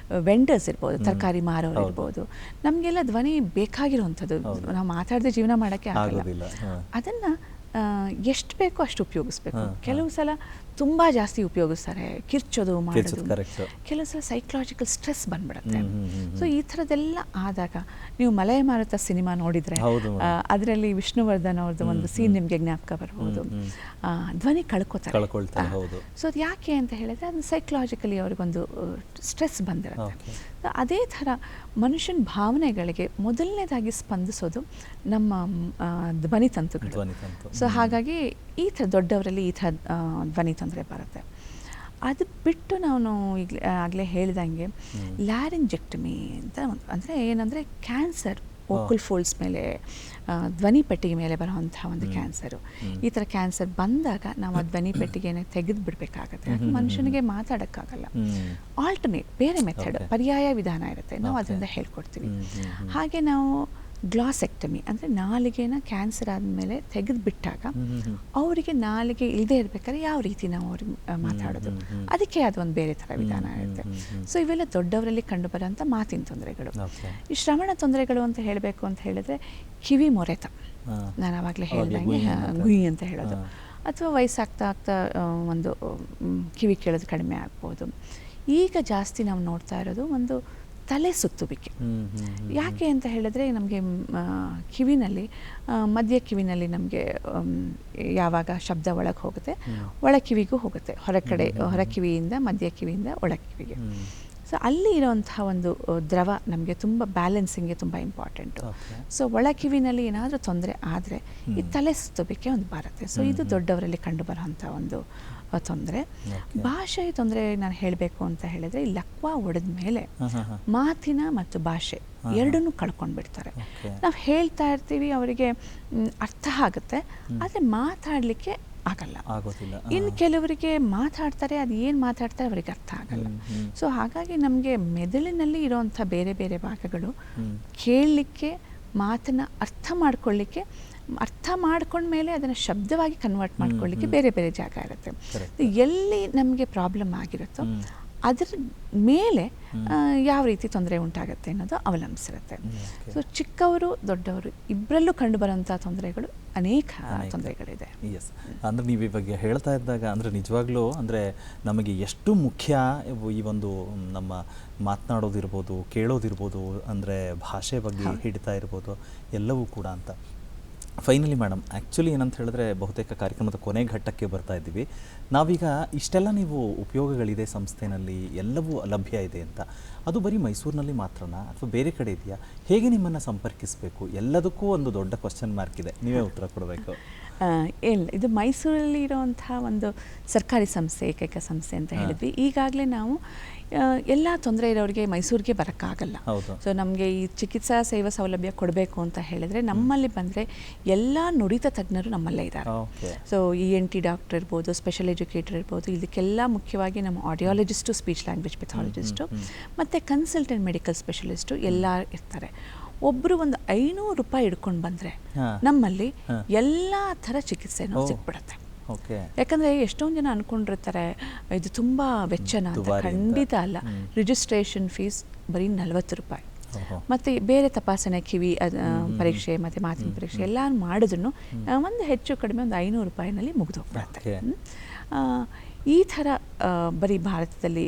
ವೆಂಡರ್ಸ್ ಇರ್ಬೋದು, ತರಕಾರಿ ಮಾರೋರು ಇರ್ಬೋದು. ನಮಗೆಲ್ಲ ಧ್ವನಿ ಬೇಕಾಗಿರುವಂಥದ್ದು, ನಾವು ಮಾತಾಡದೆ ಜೀವನ ಮಾಡೋಕ್ಕೆ ಆಗಲ್ಲ. ಅದನ್ನು ಎಷ್ಟು ಬೇಕೋ ಅಷ್ಟು ಉಪಯೋಗಿಸ್ಬೇಕು. ಕೆಲವು ಸಲ ತುಂಬ ಜಾಸ್ತಿ ಉಪಯೋಗಿಸ್ತಾರೆ, ಕಿರ್ಚೋದು ಮಾಡೋದು. ಕೆಲವು ಸಲ ಸೈಕಲಾಜಿಕಲ್ ಸ್ಟ್ರೆಸ್ ಬಂದ್ಬಿಡುತ್ತೆ. ಸೊ ಈ ಥರದ್ದೆಲ್ಲ ಆದಾಗ ನೀವು ಮಲಯ ಮಾರುತ ಸಿನಿಮಾ ನೋಡಿದರೆ ಅದರಲ್ಲಿ ವಿಷ್ಣುವರ್ಧನ್ ಅವ್ರದ್ದು ಒಂದು ಸೀನ್ ನಿಮಗೆ ಜ್ಞಾಪಕ ಬರ್ಬೋದು. ಧ್ವನಿ ಕಳ್ಕೊತಾರೆ. ಸೊ ಅದು ಯಾಕೆ ಅಂತ ಹೇಳಿದ್ರೆ ಅದು ಸೈಕಲಾಜಿಕಲಿ ಅವ್ರಿಗೊಂದು ಸ್ಟ್ರೆಸ್ ಬಂದಿರುತ್ತೆ. ಅದೇ ಥರ ಮನುಷ್ಯನ ಭಾವನೆಗಳಿಗೆ ಮೊದಲನೇದಾಗಿ ಸ್ಪಂದಿಸೋದು ನಮ್ಮ ಧ್ವನಿತಂತುಗಳು. ಸೊ ಹಾಗಾಗಿ ಈ ಥರ ದೊಡ್ಡವರಲ್ಲಿ ಈ ಥರ ಧ್ವನಿ ತೊಂದರೆ ಬರುತ್ತೆ. ಅದು ಬಿಟ್ಟು ನಾನು ಆಗಲೇ ಹೇಳಿದಂಗೆ ಲ್ಯಾರಿಂಜೆಕ್ಟಮಿ ಅಂತ ಅಂದರೆ ಏನಂದರೆ ಕ್ಯಾನ್ಸರ್, ವೋಕಲ್ ಫೋಲ್ಡ್ಸ್ ಮೇಲೆ, ಧ್ವನಿ ಪೆಟ್ಟಿಗೆ ಮೇಲೆ ಬರುವಂಥ ಒಂದು ಕ್ಯಾನ್ಸರು. ಈ ಥರ ಕ್ಯಾನ್ಸರ್ ಬಂದಾಗ ನಾವು ಆ ಧ್ವನಿ ಪೆಟ್ಟಿಗೆನ ತೆಗೆದು ಬಿಡಬೇಕಾಗತ್ತೆ. ಮನುಷ್ಯನಿಗೆ ಮಾತಾಡೋಕ್ಕಾಗಲ್ಲ. ಆಲ್ಟರ್ನೇಟ್ ಬೇರೆ ಮೆಥಡ್, ಪರ್ಯಾಯ ವಿಧಾನ ಇರುತ್ತೆ, ನಾವು ಅದರಿಂದ ಹೇಳ್ಕೊಡ್ತೀವಿ. ಹಾಗೆ ನಾವು ಗ್ಲಾಸೆಕ್ಟಮಿ ಅಂದರೆ ನಾಲಿಗೆನ ಕ್ಯಾನ್ಸರ್ ಆದಮೇಲೆ ತೆಗೆದು ಬಿಟ್ಟಾಗ ಅವರಿಗೆ ನಾಲಿಗೆ ಇಲ್ಲದೆ ಇರಬೇಕಾದ್ರೆ ಯಾವ ರೀತಿ ನಾವು ಅವ್ರಿಗೆ ಮಾತಾಡೋದು, ಅದಕ್ಕೆ ಅದೊಂದು ಬೇರೆ ಥರ ವಿಧಾನ ಇರುತ್ತೆ. ಸೊ ಇವೆಲ್ಲ ದೊಡ್ಡವರಲ್ಲಿ ಕಂಡುಬರೋಂಥ ಮಾತಿನ ತೊಂದರೆಗಳು. ಈ ಶ್ರವಣ ತೊಂದರೆಗಳು ಅಂತ ಹೇಳಬೇಕು ಅಂತ ಹೇಳಿದ್ರೆ ಕಿವಿ ಮೊರೆತ, ನಾನು ಆವಾಗಲೇ ಹೇಳ್ದಂಗೆ ಗುಯಿ ಅಂತ ಹೇಳೋದು, ಅಥವಾ ವಯಸ್ಸಾಗ್ತಾ ಆಗ್ತಾ ಒಂದು ಕಿವಿ ಕೇಳೋದು ಕಡಿಮೆ ಆಗ್ಬೋದು. ಈಗ ಜಾಸ್ತಿ ನಾವು ನೋಡ್ತಾ ಇರೋದು ಒಂದು ತಲೆ ಸುತ್ತುವಿಕೆ. ಯಾಕೆ ಅಂತ ಹೇಳಿದ್ರೆ ನಮಗೆ ಕಿವಿನಲ್ಲಿ, ಮಧ್ಯ ಕಿವಿನಲ್ಲಿ ನಮಗೆ ಯಾವಾಗ ಶಬ್ದ ಒಳಗೆ ಹೋಗುತ್ತೆ, ಒಳ ಕಿವಿಗೂ ಹೋಗುತ್ತೆ, ಹೊರ ಕಿವಿಯಿಂದ ಮಧ್ಯ ಕಿವಿಯಿಂದ ಒಳ ಕಿವಿಗೆ. ಸೊ ಅಲ್ಲಿ ಇರೋಂತಹ ಒಂದು ದ್ರವ ನಮಗೆ ತುಂಬ ಬ್ಯಾಲೆನ್ಸಿಂಗ್ಗೆ ತುಂಬ ಇಂಪಾರ್ಟೆಂಟು. ಸೊ ಒಳ ಕಿವಿನಲ್ಲಿ ಏನಾದರೂ ತೊಂದರೆ ಆದರೆ ಈ ತಲೆ ಸುತ್ತುವಿಕೆ ಒಂದು ಬರುತ್ತೆ. ಸೊ ಇದು ದೊಡ್ಡವರಲ್ಲಿ ಕಂಡುಬರೋಂಥ ಒಂದು ತೊಂದರೆ. ಭಾಷೆಯ ತೊಂದರೆ ನಾನು ಹೇಳಬೇಕು ಅಂತ ಹೇಳಿದ್ರೆ ಈ ಲಕ್ವ ಒಡೆದ ಮೇಲೆ ಮಾತಿನ ಮತ್ತು ಭಾಷೆ ಎರಡನ್ನೂ ಕಳ್ಕೊಂಡು ಬಿಡ್ತಾರೆ. ನಾವು ಹೇಳ್ತಾ ಇರ್ತೀವಿ, ಅವರಿಗೆ ಅರ್ಥ ಆಗುತ್ತೆ, ಆದರೆ ಮಾತಾಡಲಿಕ್ಕೆ ಆಗಲ್ಲ. ಇನ್ನು ಕೆಲವರಿಗೆ ಮಾತಾಡ್ತಾರೆ, ಅದು ಏನು ಮಾತಾಡ್ತಾರೆ ಅವರಿಗೆ ಅರ್ಥ ಆಗಲ್ಲ. ಸೊ ಹಾಗಾಗಿ ನಮಗೆ ಮೆದುಳಿನಲ್ಲಿ ಇರೋವಂಥ ಬೇರೆ ಬೇರೆ ಭಾಗಗಳು ಕೇಳಲಿಕ್ಕೆ, ಮಾತನ್ನು ಅರ್ಥ ಮಾಡ್ಕೊಳ್ಳಿಕ್ಕೆ, ಅರ್ಥ ಮಾಡ್ಕೊಂಡ್ಮೇಲೆ ಅದನ್ನು ಶಬ್ದವಾಗಿ ಕನ್ವರ್ಟ್ ಮಾಡ್ಕೊಳ್ಳಿಕ್ಕೆ ಬೇರೆ ಬೇರೆ ಜಾಗ ಇರುತ್ತೆ. ಎಲ್ಲಿ ನಮಗೆ ಪ್ರಾಬ್ಲಮ್ ಆಗಿರುತ್ತೋ ಅದರ ಮೇಲೆ ಯಾವ ರೀತಿ ತೊಂದರೆ ಉಂಟಾಗುತ್ತೆ ಅನ್ನೋದು ಅವಲಂಬಿಸಿರುತ್ತೆ. ಸೊ ಚಿಕ್ಕವರು ದೊಡ್ಡವರು ಇಬ್ಬರಲ್ಲೂ ಕಂಡು ಬರುವಂಥ ತೊಂದರೆಗಳು ಅನೇಕ ತೊಂದರೆಗಳಿದೆ. ಎಸ್, ಅಂದರೆ ನೀವು ಇವಾಗ ಹೇಳ್ತಾ ಇದ್ದಾಗ ಅಂದರೆ ನಿಜವಾಗ್ಲೂ ಅಂದರೆ ನಮಗೆ ಎಷ್ಟು ಮುಖ್ಯ ಈ ಒಂದು ನಮ್ಮ ಮಾತನಾಡೋದಿರ್ಬೋದು, ಕೇಳೋದಿರ್ಬೋದು, ಅಂದರೆ ಭಾಷೆ ಬಗ್ಗೆ ಹಿಡಿತಾ ಇರ್ಬೋದು ಎಲ್ಲವೂ ಕೂಡ ಅಂತ. ಫೈನಲಿ ಮೇಡಮ್, ಆ್ಯಕ್ಚುಲಿ ಏನಂತ ಹೇಳಿದ್ರೆ ಬಹುತೇಕ ಕಾರ್ಯಕ್ರಮದ ಕೊನೆ ಘಟ್ಟಕ್ಕೆ ಬರ್ತಾ ಇದ್ದೀವಿ. ನಾವೀಗ ಇಷ್ಟೆಲ್ಲ ನೀವು ಉಪಯೋಗಗಳಿದೆ ಸಂಸ್ಥೆಯಲ್ಲಿ, ಎಲ್ಲವೂ ಲಭ್ಯ ಇದೆ ಅಂತ, ಅದು ಬರೀ ಮೈಸೂರಿನಲ್ಲಿ ಮಾತ್ರನಾ ಅಥವಾ ಬೇರೆ ಕಡೆ ಇದೆಯಾ? ಹೇಗೆ ನಿಮ್ಮನ್ನು ಸಂಪರ್ಕಿಸಬೇಕು? ಎಲ್ಲದಕ್ಕೂ ಒಂದು ದೊಡ್ಡ ಕ್ವಶನ್ ಮಾರ್ಕ್ ಇದೆ, ನೀವೇ ಉತ್ತರ ಕೊಡಬೇಕು. ಇಲ್ಲ, ಇದು ಮೈಸೂರಲ್ಲಿ ಇರುವಂಥ ಒಂದು ಸರ್ಕಾರಿ ಸಂಸ್ಥೆ, ಏಕೈಕ ಸಂಸ್ಥೆ ಅಂತ ಹೇಳಿದ್ವಿ. ಈಗಾಗಲೇ ನಾವು ಎಲ್ಲ ತೊಂದರೆ ಇರೋರಿಗೆ ಮೈಸೂರಿಗೆ ಬರೋಕ್ಕಾಗಲ್ಲ. ಸೊ ನಮಗೆ ಈ ಚಿಕಿತ್ಸಾ ಸೇವಾ ಸೌಲಭ್ಯ ಕೊಡಬೇಕು ಅಂತ ಹೇಳಿದರೆ ನಮ್ಮಲ್ಲಿ ಬಂದರೆ ಎಲ್ಲ ನುರಿತ ತಜ್ಞರು ನಮ್ಮಲ್ಲೇ ಇದ್ದಾರೆ. ಸೊ ENT ಡಾಕ್ಟರ್ ಇರ್ಬೋದು, ಸ್ಪೆಷಲ್ ಎಜುಕೇಟರ್ ಇರ್ಬೋದು, ಇದಕ್ಕೆಲ್ಲ ಮುಖ್ಯವಾಗಿ ನಮ್ಮ ಆಡಿಯಾಲಜಿಸ್ಟು, ಸ್ಪೀಚ್ ಲ್ಯಾಂಗ್ವೇಜ್ ಪೆಥಾಲಜಿಸ್ಟು ಮತ್ತು ಕನ್ಸಲ್ಟೆಂಟ್ ಮೆಡಿಕಲ್ ಸ್ಪೆಷಲಿಸ್ಟು ಎಲ್ಲ ಇರ್ತಾರೆ. ಒಬ್ಬರು ಒಂದು 500 ರೂಪಾಯಿ ಹಿಡ್ಕೊಂಡು ಬಂದರೆ ನಮ್ಮಲ್ಲಿ ಎಲ್ಲ ಥರ ಚಿಕಿತ್ಸೆನೂ ಸಿಕ್ಬಿಡುತ್ತೆ. ಯಾಕಂದರೆ ಎಷ್ಟೊಂದು ಜನ ಅಂದ್ಕೊಂಡಿರ್ತಾರೆ ಇದು ತುಂಬ ವೆಚ್ಚನ ಅಂತ. ಖಂಡಿತ ಅಲ್ಲ. ರಿಜಿಸ್ಟ್ರೇಷನ್ ಫೀಸ್ ಬರೀ 40 ರೂಪಾಯಿ. ಮತ್ತು ಬೇರೆ ತಪಾಸಣೆ, ಕಿವಿ ಪರೀಕ್ಷೆ ಮತ್ತು ಮಾತಿನ ಪರೀಕ್ಷೆ ಎಲ್ಲ ಮಾಡಿದ್ರು ಒಂದು ಹೆಚ್ಚು ಕಡಿಮೆ ಒಂದು 500 ರೂಪಾಯಿನಲ್ಲಿ ಮುಗಿದು ಹೋಗ್ಬಿಡುತ್ತೆ. ಈ ಥರ ಬರೀ ಭಾರತದಲ್ಲಿ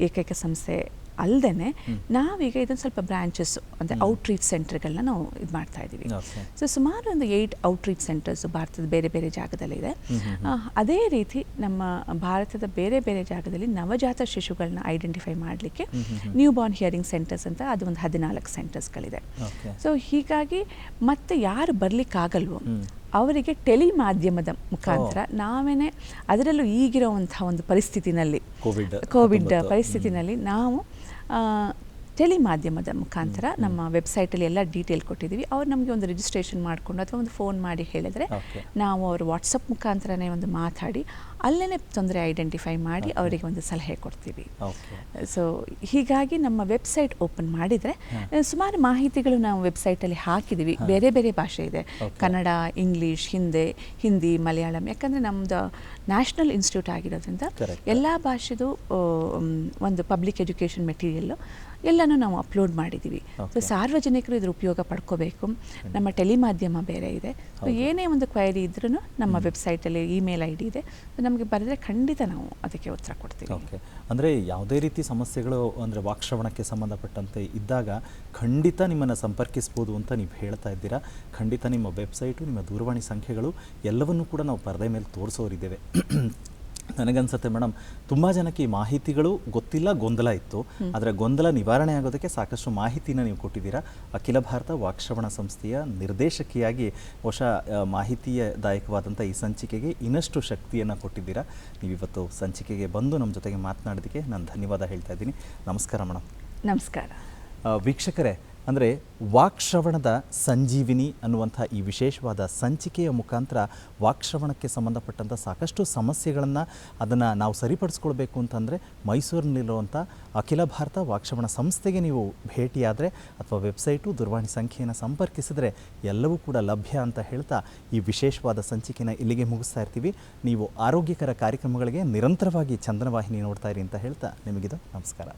ಏಕೈಕ ಸಂಸ್ಥೆ ಅಲ್ಲದೆ ನಾವೀಗ ಇದನ್ನು ಸ್ವಲ್ಪ ಬ್ರಾಂಚಸ್ ಅಂದರೆ ಔಟ್ರೀಚ್ ಸೆಂಟರ್ಗಳನ್ನ ನಾವು ಇದು ಮಾಡ್ತಾ ಇದ್ದೀವಿ. ಸೊ ಸುಮಾರು ಒಂದು 8 ಔಟ್ರೀಚ್ ಸೆಂಟರ್ಸ್ ಭಾರತದ ಬೇರೆ ಬೇರೆ ಜಾಗದಲ್ಲಿದೆ. ಅದೇ ರೀತಿ ನಮ್ಮ ಭಾರತದ ಬೇರೆ ಬೇರೆ ಜಾಗದಲ್ಲಿ ನವಜಾತ ಶಿಶುಗಳನ್ನ ಐಡೆಂಟಿಫೈ ಮಾಡಲಿಕ್ಕೆ ನ್ಯೂ ಬಾರ್ನ್ ಹಿಯರಿಂಗ್ ಸೆಂಟರ್ಸ್ ಅಂತ ಅದು ಒಂದು 14 ಸೆಂಟರ್ಸ್ಗಳಿದೆ. ಸೊ ಹೀಗಾಗಿ ಮತ್ತೆ ಯಾರು ಬರಲಿಕ್ಕಾಗಲ್ವೋ ಅವರಿಗೆ ಟೆಲಿ ಮಾಧ್ಯಮದ ಮುಖಾಂತರ ನಾವೇನೆ, ಅದರಲ್ಲೂ ಈಗಿರುವಂಥ ಒಂದು ಪರಿಸ್ಥಿತಿನಲ್ಲಿ, ಕೋವಿಡ್ ಪರಿಸ್ಥಿತಿನಲ್ಲಿ ನಾವು ಟೆಲಿ ಮಾಧ್ಯಮದ ಮುಖಾಂತರ ನಮ್ಮ ವೆಬ್ಸೈಟಲ್ಲಿ ಎಲ್ಲ ಡೀಟೇಲ್ ಕೊಟ್ಟಿದ್ದೀವಿ. ಅವ್ರು ನಮಗೆ ಒಂದು ರಿಜಿಸ್ಟ್ರೇಷನ್ ಮಾಡಿಕೊಂಡು ಅಥವಾ ಒಂದು ಫೋನ್ ಮಾಡಿ ಹೇಳಿದ್ರೆ ನಾವು ಅವರು ವಾಟ್ಸಪ್ ಮುಖಾಂತರನೇ ಒಂದು ಮಾತಾಡಿ ಅಲ್ಲೇ ತೊಂದರೆ ಐಡೆಂಟಿಫೈ ಮಾಡಿ ಅವರಿಗೆ ಒಂದು ಸಲಹೆ ಕೊಡ್ತೀವಿ. ಸೊ ಹೀಗಾಗಿ ನಮ್ಮ ವೆಬ್ಸೈಟ್ ಓಪನ್ ಮಾಡಿದರೆ ಸುಮಾರು ಮಾಹಿತಿಗಳು ನಾವು ವೆಬ್ಸೈಟಲ್ಲಿ ಹಾಕಿದ್ದೀವಿ. ಬೇರೆ ಬೇರೆ ಭಾಷೆ ಇದೆ, ಕನ್ನಡ, ಇಂಗ್ಲೀಷ್, ಹಿಂದಿ, ಮಲಯಾಳಂ. ಯಾಕಂದರೆ ನಮ್ಮದು ನ್ಯಾಷನಲ್ ಇನ್ಸ್ಟಿಟ್ಯೂಟ್ ಆಗಿರೋದ್ರಿಂದ ಎಲ್ಲ ಭಾಷೆದು ಒಂದು ಪಬ್ಲಿಕ್ ಎಜುಕೇಷನ್ ಮೆಟೀರಿಯಲ್ಲು ಎಲ್ಲನೂ ನಾವು ಅಪ್ಲೋಡ್ ಮಾಡಿದ್ದೀವಿ. ಸೊ ಸಾರ್ವಜನಿಕರು ಇದ್ರ ಉಪಯೋಗ ಪಡ್ಕೋಬೇಕು. ನಮ್ಮ ಟೆಲಿ ಮಾಧ್ಯಮ ಬೇರೆ ಇದೆ. ಸೊ ಏನೇ ಒಂದು ಕ್ವೈರಿ ಇದ್ರೂ ನಮ್ಮ ವೆಬ್ಸೈಟಲ್ಲಿ ಇಮೇಲ್ ID ಇದೆ. ನಮಗೆ ಬರೆದರೆ ಖಂಡಿತ ನಾವು ಅದಕ್ಕೆ ಉತ್ತರ ಕೊಡ್ತೀವಿ. ಓಕೆ, ಅಂದರೆ ಯಾವುದೇ ರೀತಿ ಸಮಸ್ಯೆಗಳು ಅಂದರೆ ವಾಕ್ಶ್ರವಣಕ್ಕೆ ಸಂಬಂಧಪಟ್ಟಂತೆ ಇದ್ದಾಗ ಖಂಡಿತ ನಿಮ್ಮನ್ನು ಸಂಪರ್ಕಿಸ್ಬೋದು ಅಂತ ನೀವು ಹೇಳ್ತಾ ಇದ್ದೀರಾ. ಖಂಡಿತ ನಿಮ್ಮ ವೆಬ್ಸೈಟು, ನಿಮ್ಮ ದೂರವಾಣಿ ಸಂಖ್ಯೆಗಳು ಎಲ್ಲವನ್ನೂ ಕೂಡ ನಾವು ಪರದೆ ಮೇಲೆ ತೋರಿಸೋರಿದ್ದೇವೆ. ನನಗನ್ಸುತ್ತೆ ಮೇಡಮ್, ತುಂಬ ಜನಕ್ಕೆ ಈ ಮಾಹಿತಿಗಳು ಗೊತ್ತಿಲ್ಲ, ಗೊಂದಲ ಇತ್ತು. ಆದರೆ ಗೊಂದಲ ನಿವಾರಣೆ ಆಗೋದಕ್ಕೆ ಸಾಕಷ್ಟು ಮಾಹಿತಿನ ನೀವು ಕೊಟ್ಟಿದ್ದೀರಾ. ಅಖಿಲ ಭಾರತ ವಾಕ್ಶ್ರವಣ ಸಂಸ್ಥೆಯ ನಿರ್ದೇಶಕಿಯಾಗಿ ಮಾಹಿತಿದಾಯಕವಾದಂಥ ಈ ಸಂಚಿಕೆಗೆ ಇನ್ನಷ್ಟು ಶಕ್ತಿಯನ್ನು ಕೊಟ್ಟಿದ್ದೀರಾ. ನೀವಿವತ್ತು ಸಂಚಿಕೆಗೆ ಬಂದು ನಮ್ಮ ಜೊತೆಗೆ ಮಾತನಾಡೋದಕ್ಕೆ ನಾನು ಧನ್ಯವಾದ ಹೇಳ್ತಾ ಇದ್ದೀನಿ. ನಮಸ್ಕಾರ ಮೇಡಮ್. ನಮಸ್ಕಾರ. ವೀಕ್ಷಕರೇ, ಅಂದರೆ ವಾಕ್ಶ್ರವಣದ ಸಂಜೀವಿನಿ ಅನ್ನುವಂಥ ಈ ವಿಶೇಷವಾದ ಸಂಚಿಕೆಯ ಮುಖಾಂತರ ವಾಕ್ಶ್ರವಣಕ್ಕೆ ಸಂಬಂಧಪಟ್ಟಂಥ ಸಾಕಷ್ಟು ಸಮಸ್ಯೆಗಳನ್ನು ಅದನ್ನು ನಾವು ಸರಿಪಡಿಸ್ಕೊಳ್ಬೇಕು ಅಂತಂದರೆ ಮೈಸೂರಿನಲ್ಲಿರುವಂಥ ಅಖಿಲ ಭಾರತ ವಾಕ್ಶ್ರವಣ ಸಂಸ್ಥೆಗೆ ನೀವು ಭೇಟಿಯಾದರೆ ಅಥವಾ ವೆಬ್ಸೈಟು, ದೂರವಾಣಿ ಸಂಖ್ಯೆಯನ್ನು ಸಂಪರ್ಕಿಸಿದರೆ ಎಲ್ಲವೂ ಕೂಡ ಲಭ್ಯ ಅಂತ ಹೇಳ್ತಾ ಈ ವಿಶೇಷವಾದ ಸಂಚಿಕೆನ ಇಲ್ಲಿಗೆ ಮುಗಿಸ್ತಾ ಇರ್ತೀವಿ. ನೀವು ಆರೋಗ್ಯಕರ ಕಾರ್ಯಕ್ರಮಗಳಿಗೆ ನಿರಂತರವಾಗಿ ಚಂದನ ವಾಹಿನಿ ನೋಡ್ತಾ ಇರಿ ಅಂತ ಹೇಳ್ತಾ ನಿಮಗಿದು ನಮಸ್ಕಾರ.